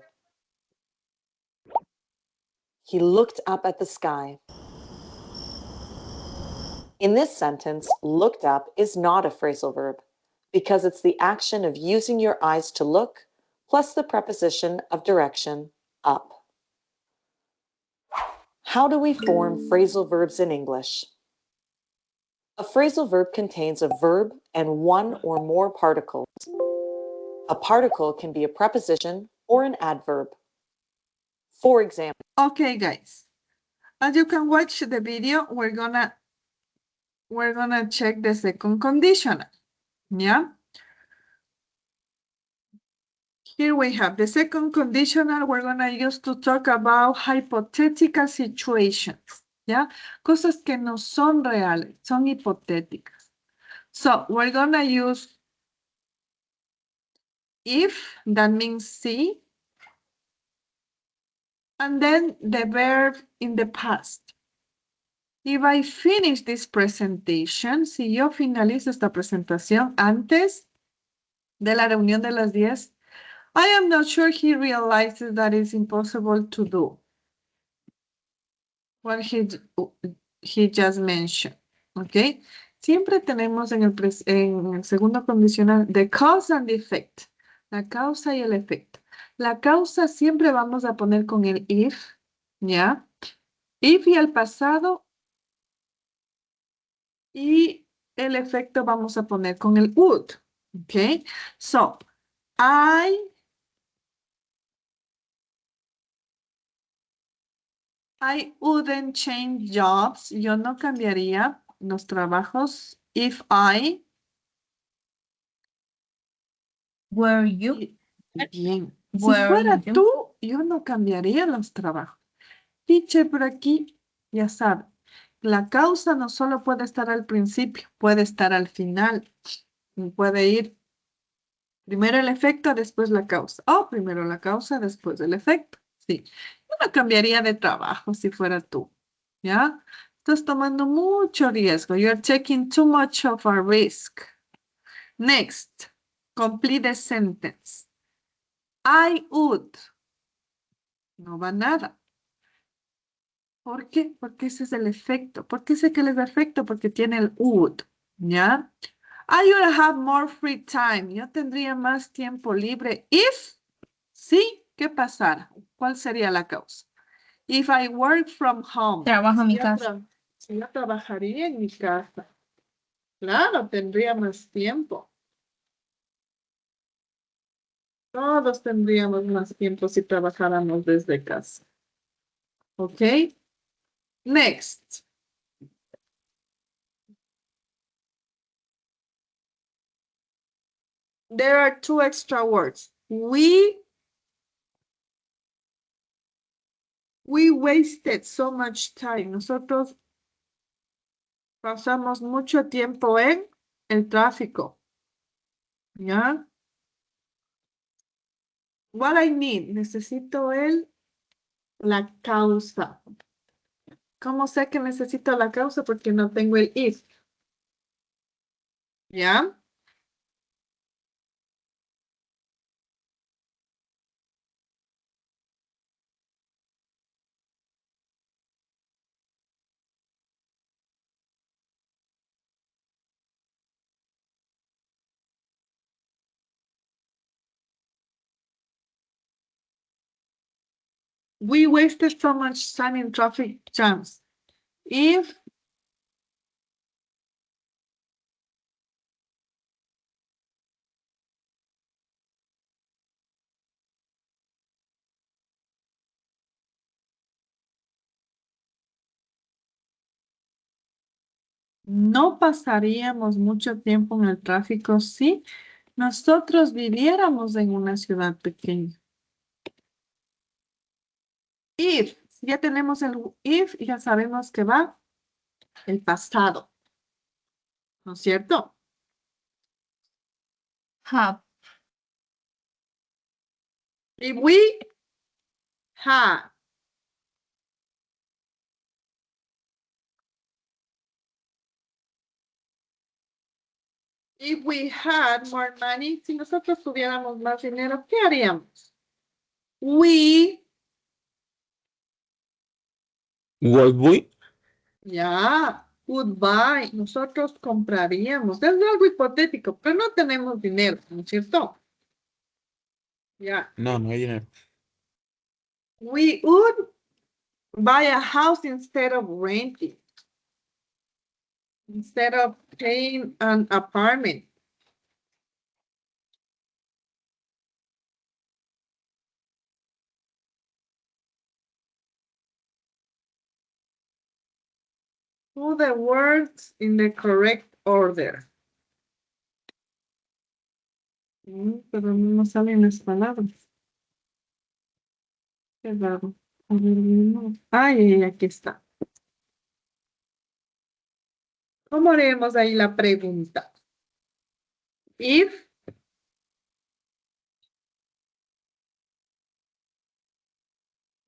S8: He looked up at the sky. In this sentence, looked up is not a phrasal verb because it's the action of using your eyes to look plus the preposition of direction, up. How do we form phrasal verbs in English? A phrasal verb contains a verb and one or more particles. A particle can be a preposition or an adverb. For example,
S5: Okay, guys. As you can watch the video, we're gonna check the second conditional. Yeah. Here we have the second conditional we're gonna use to talk about hypothetical situations. Yeah. Cosas que no son reales, son hipotéticas. So we're gonna use if, that means si. And then the verb in the past. If I finish this presentation, si yo finalizo esta presentación antes de la reunión de las 10, I am not sure he realizes that it's impossible to do what he just mentioned. ¿Ok? Siempre tenemos en el segundo condicional the cause and the effect. La causa y el efecto. La causa siempre vamos a poner con el if, ¿ya? If y el pasado. Y el efecto vamos a poner con el would. ¿Ok? So, I wouldn't change jobs. Yo no cambiaría los trabajos if I
S1: Were you?
S5: Bien. Si
S1: Were
S5: fuera
S1: you?
S5: tú, yo no cambiaría los trabajos. Teacher, por aquí, ya sabe, la causa no solo puede estar al principio, puede estar al final. Puede ir primero el efecto, después la causa. O primero la causa, después el efecto. Sí. Yo no cambiaría de trabajo si fuera tú. ¿Ya? Estás tomando mucho riesgo. You're taking too much of a risk. Next. Complete the sentence. I would. No va nada. ¿Por qué? Porque ese es el efecto. ¿Por qué sé que es el efecto? Porque tiene el would. ¿Ya? I would have more free time. Yo tendría más tiempo libre if, sí, ¿qué pasara? ¿Cuál sería la causa? If I work from home.
S1: Trabajo en mi
S5: Si yo
S1: casa.
S5: si yo trabajaría en mi casa. Claro, tendría más tiempo. Todos tendríamos más tiempo si trabajáramos desde casa. ¿Ok? Next. There are two extra words. We wasted so much time. Nosotros pasamos mucho tiempo en el tráfico. ¿Ya? What I need. Necesito la causa. ¿Cómo sé que necesito la causa? Porque no tengo el if. ¿Ya? We wasted so much time in traffic jams. If no pasaríamos mucho tiempo en el tráfico si nosotros viviéramos en una ciudad pequeña. If, ya tenemos el if, ya sabemos que va el pasado. ¿No es cierto?
S1: Have.
S5: If we had. If we had more money, si nosotros tuviéramos más dinero, ¿qué haríamos? We.
S9: Would we?
S5: Ya, would buy. Nosotros compraríamos. Es algo hipotético, pero no tenemos dinero, ¿no es cierto? Ya.
S9: No, no hay dinero.
S5: We would buy a house instead of renting. Instead of paying an apartment. Put the words in the correct order. Pero no salen las palabras. Qué raro. A ver, no. Ay, aquí está. ¿Cómo haremos ahí la pregunta? If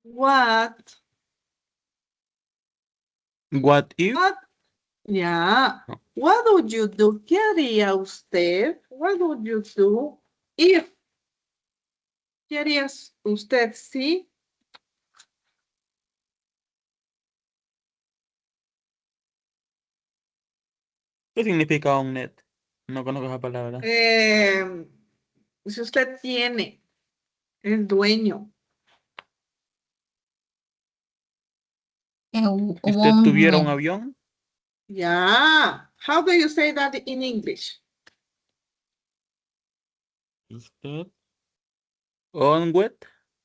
S5: What?
S9: What if?
S5: What? Yeah.
S9: No.
S5: What would you do? ¿Qué haría usted? What would you do if? ¿Qué haría usted si?
S9: ¿Qué significa omnet? No conozco esa palabra.
S5: Si usted tiene, es dueño.
S1: Hubo
S9: Si usted
S1: un
S9: tuviera un
S1: net.
S9: avión,
S5: Yeah. How do you say that in English?
S9: usted on what?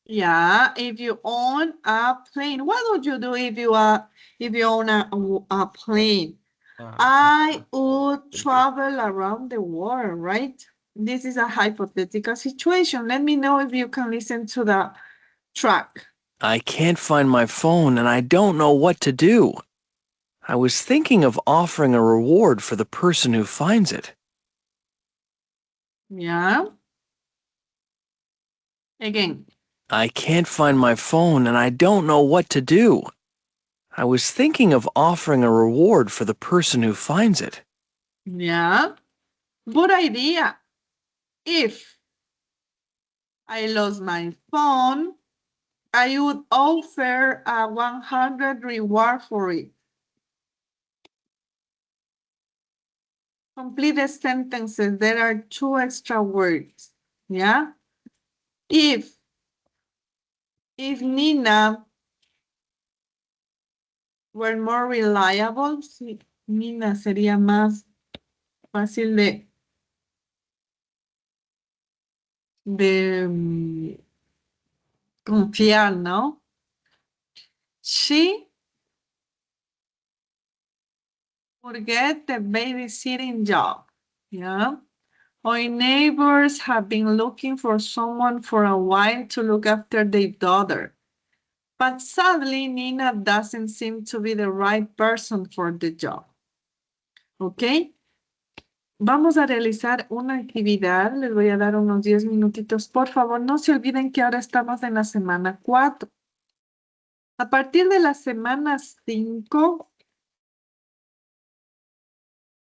S5: Yeah, if you own a plane, what would you do if you own a plane? I would travel around the world, right? This is a hypothetical situation. Let me know if you can listen to the track.
S10: I can't find my phone and I don't know what to do. I was thinking of offering a reward for the person who finds it.
S5: Yeah. Again.
S10: I can't find my phone and I don't know what to do. I was thinking of offering a reward for the person who finds it.
S5: Yeah. Good idea. If I lost my phone, I would offer a 100 reward for it. Complete the sentences. There are 2 extra words. Yeah. If Nina were more reliable, si Nina sería más fácil de confiar, ¿no? She would get the babysitting job. Yeah. Our neighbors have been looking for someone for a while to look after their daughter. But sadly, Nina doesn't seem to be the right person for the job. ¿Ok? Vamos a realizar una actividad. Les voy a dar unos 10 minutitos. Por favor, no se olviden que ahora estamos en la semana 4. A partir de la semana 5,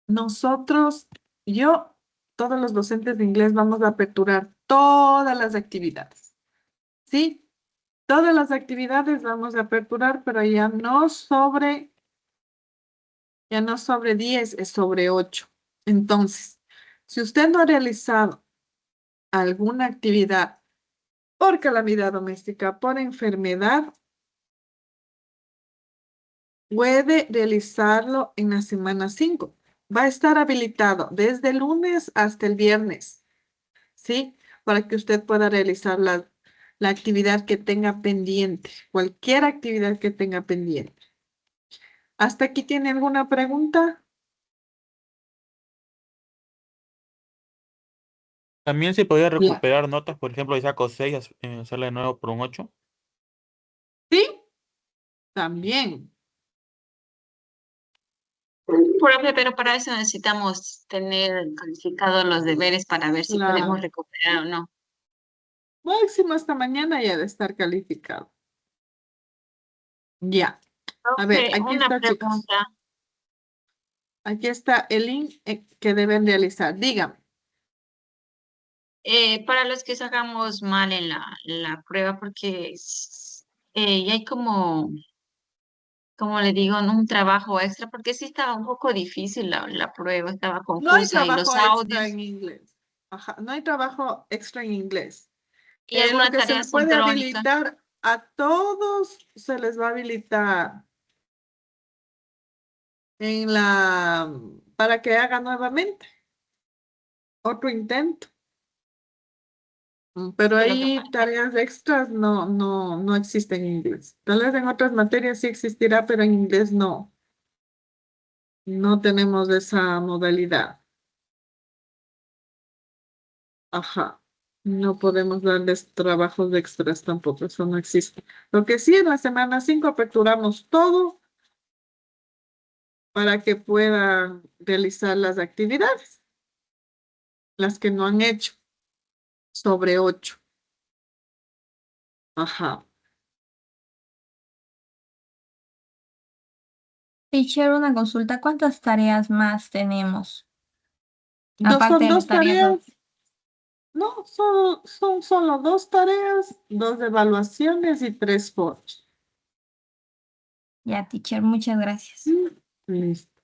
S5: nosotros, todos los docentes de inglés vamos a aperturar todas las actividades. ¿Sí? Todas las actividades vamos a aperturar, pero ya no sobre 10, es sobre 8. Entonces, si usted no ha realizado alguna actividad por calamidad doméstica, por enfermedad, puede realizarlo en la semana 5. Va a estar habilitado desde el lunes hasta el viernes, ¿sí? Para que usted pueda realizar la actividad que tenga pendiente, cualquier actividad que tenga pendiente. ¿Hasta aquí tiene alguna pregunta?
S9: También se podía recuperar notas, por ejemplo, si saco 6, hacerle de nuevo por un 8.
S5: Sí, también.
S11: Profe, pero para eso necesitamos tener calificados los deberes para ver si
S5: Claro.
S11: podemos recuperar o no.
S5: Máximo hasta mañana ya de estar calificado. Ya. A ver,
S11: Profe,
S5: aquí
S11: una
S5: está, chicos.
S11: pregunta.
S5: Aquí está el link que deben realizar. Dígame.
S11: Para los que sacamos mal en la prueba, porque y hay como le digo, un trabajo extra, porque sí estaba un poco difícil la prueba, estaba
S5: No hay
S11: confusa y
S5: trabajo
S11: los
S5: extra
S11: audios
S5: en inglés. Ajá, no hay trabajo extra en inglés.
S11: y
S5: Lo
S11: alguna
S5: que se
S11: tarea
S5: le puede
S11: sincrónica.
S5: habilitar a todos, se les va a habilitar para que haga nuevamente otro intento. Pero
S11: Que lo que
S5: ahí tareas extras no existen en inglés. Tal vez en otras materias sí existirá, pero en inglés no. No tenemos esa modalidad. Ajá. No podemos darles trabajos extras tampoco, eso no existe. Lo que sí, en la semana 5 aperturamos todo para que puedan realizar las actividades, las que no han hecho, sobre 8. Ajá.
S1: Teacher, una consulta. ¿Cuántas tareas más tenemos?
S5: Dos
S1: Aparte
S5: son
S1: de las
S5: dos
S1: tareas.
S5: tareas. No, son solo dos tareas, dos evaluaciones y tres foros.
S1: Ya, teacher, muchas gracias.
S5: Listo.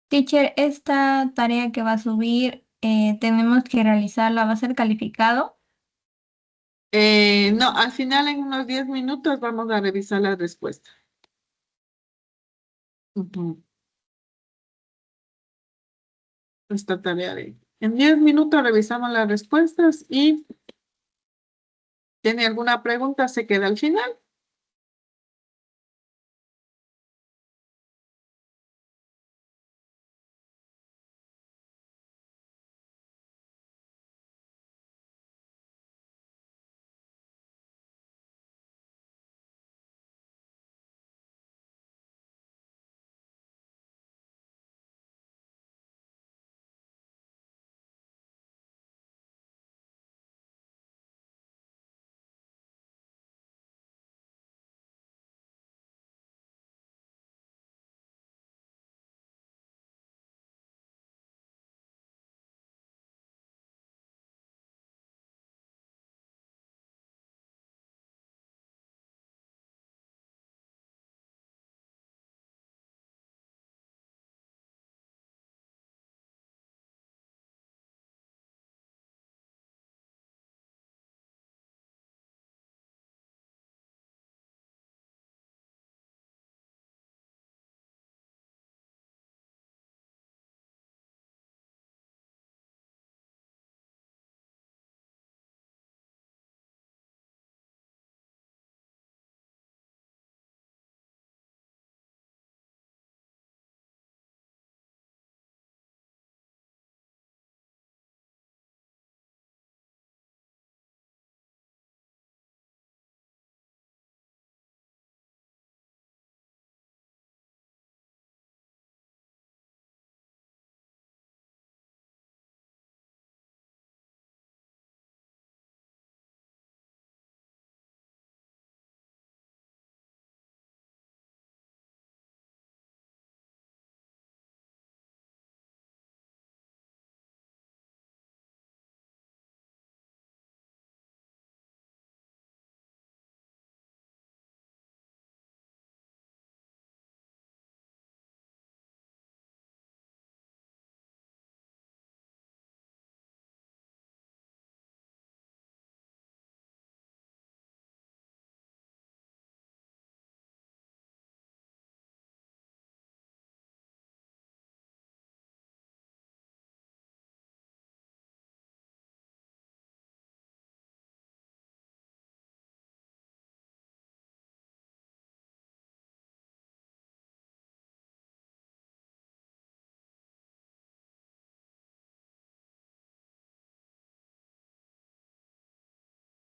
S1: Teacher, esta tarea que va a subir, tenemos que realizarla, ¿va a ser calificado?
S5: No, al final en unos 10 minutos vamos a revisar la respuesta. Ujú. Esta tarea en 10 minutos revisamos las respuestas y ¿tiene alguna pregunta? Se queda al final.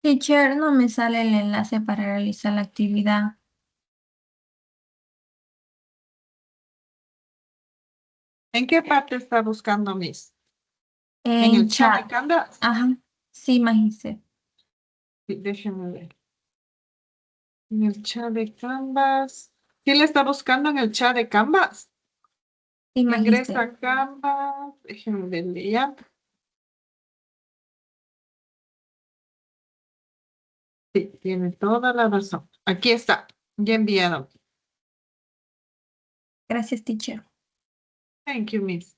S1: Teacher, no me sale el enlace para realizar la actividad.
S5: ¿En qué parte está buscando Miss? ¿En
S1: En
S5: el chat de
S1: chat.
S5: Canvas?
S1: Ajá. Sí, magister.
S5: Sí, déjeme ver. En el chat de Canvas. ¿Quién le está buscando en el chat de Canvas?
S1: Sí,
S5: Ingresa
S1: magister.
S5: a Canvas. Déjeme verle ya. Sí, tiene toda la razón. Aquí está. Ya enviado.
S1: Gracias, teacher.
S5: Thank you, Miss.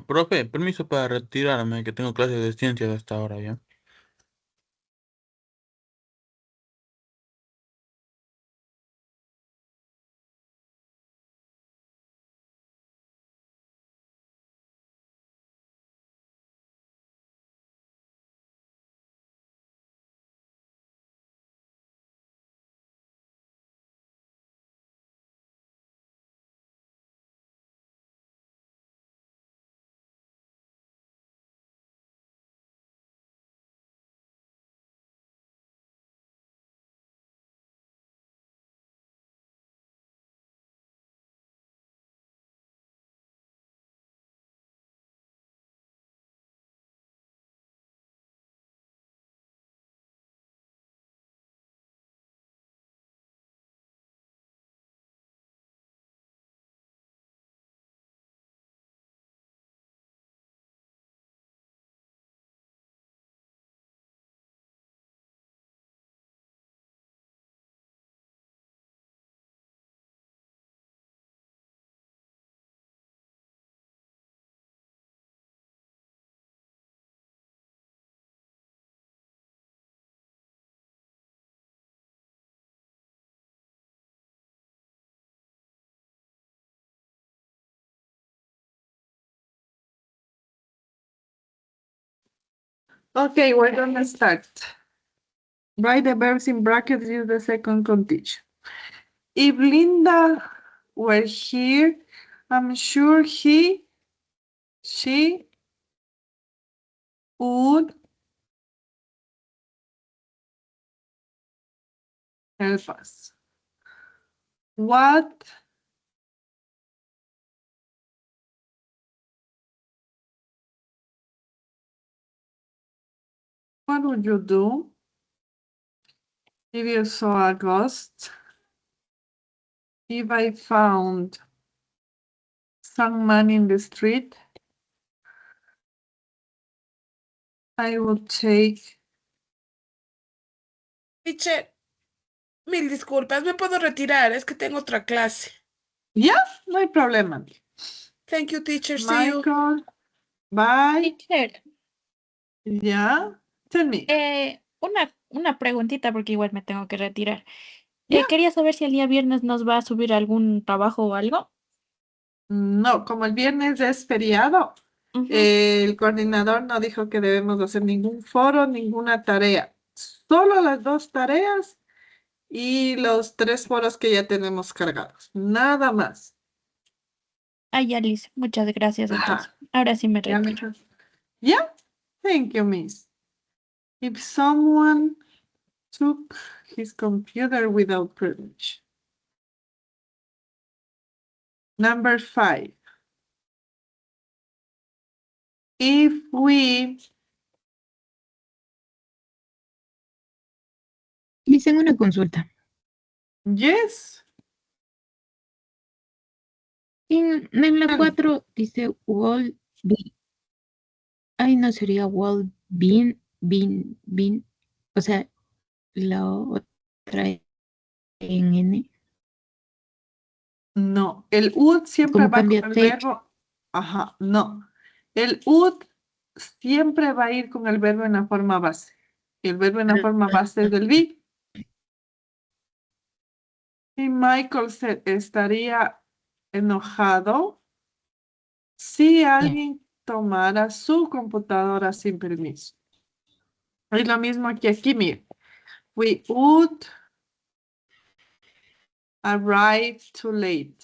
S9: Profe, permiso para retirarme, que tengo clases de ciencias hasta ahora, ¿ya?
S5: Okay, we're gonna start. Write the verbs in brackets, use the second condition. If Linda were here, I'm sure she would help us. What would you do if you saw a ghost? If I found some man in the street, I would take.
S3: Teacher, mil disculpas, me puedo retirar, es que tengo otra clase.
S5: Yeah, no hay problema.
S3: Thank you, teacher. See you.
S5: Michael, bye.
S12: Teacher,
S5: Yeah, tell me.
S12: una preguntita porque igual me tengo que retirar.
S5: Yeah.
S12: Quería saber si el día viernes nos va a subir algún trabajo o algo.
S5: No, como el viernes es feriado, el coordinador no dijo que debemos hacer ningún foro, ninguna tarea. Solo las 2 tareas y los 3 foros que ya tenemos cargados. Nada más.
S12: Ah, ya, Liz. Muchas gracias, entonces.
S5: Ajá.
S12: Ahora sí me
S5: Ya,
S12: retiro.
S5: mija. Yeah, thank you, miss. If someone took his computer without privilege. Number 5. If we
S13: Dicen una consulta.
S5: yes,
S13: En la 4 dice wall be. Ahí no sería wall bin. O sea, la otra en N.
S5: no, el would siempre
S13: ¿Cómo
S5: va con
S13: cambia
S5: el
S13: take?
S5: verbo. Ajá, no. El would siempre va a ir con el verbo en la forma base. El verbo en la forma base es del be. Y Michael estaría enojado si alguien tomara su computadora sin permiso. Es lo mismo que aquí, mire. We would arrive too late.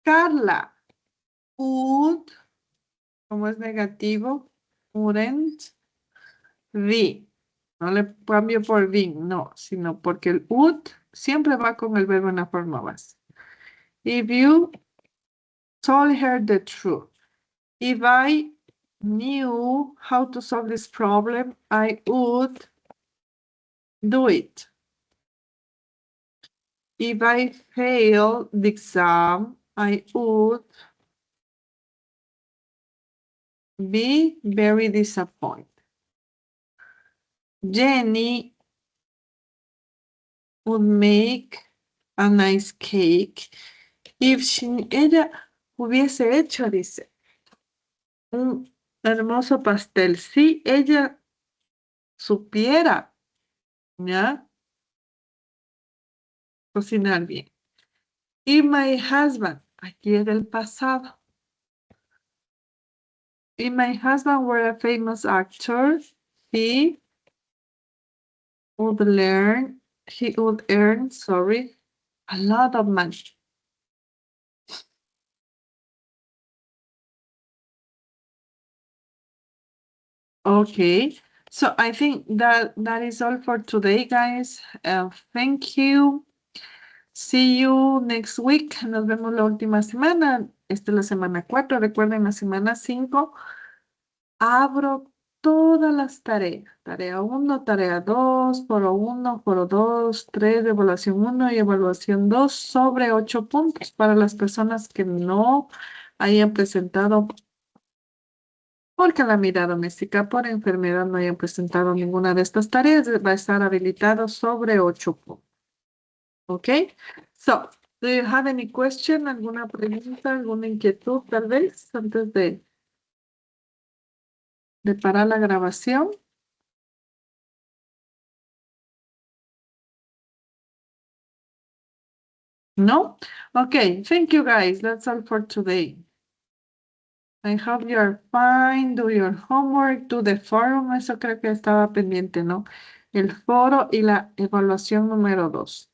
S5: Carla would, como es negativo, wouldn't be. No le cambio por be, no, sino porque el would siempre va con el verbo en la forma base. If you told her the truth. If I knew how to solve this problem, I would do it. If I failed the exam, I would be very disappointed. Jenny would make a nice cake Ella hubiese hecho, dice, un hermoso pastel. Si ella supiera, ¿ya? Cocinar bien. If my husband, aquí era el pasado. If my husband were a famous actor, he would earn, a lot of money. Okay, so I think that is all for today, guys. Thank you. See you next week. Nos vemos la última semana. Esta es la semana 4. Recuerden, la semana 5 abro todas las tareas. Tarea 1, tarea 2, foro 1, foro 2, 3, evaluación 1 y evaluación 2 sobre 8 puntos para las personas que no hayan presentado por calamidad doméstica, por enfermedad, no hayan presentado ninguna de estas tareas. Va a estar habilitado sobre 8 puntos. ¿Ok? So, do you have any question? ¿Alguna pregunta? ¿Alguna inquietud tal vez antes de parar la grabación? No? Okay, thank you guys. That's all for today. I hope you're fine. Do your homework, do the forum. Eso creo que estaba pendiente, ¿no? El foro y la evaluación número 2.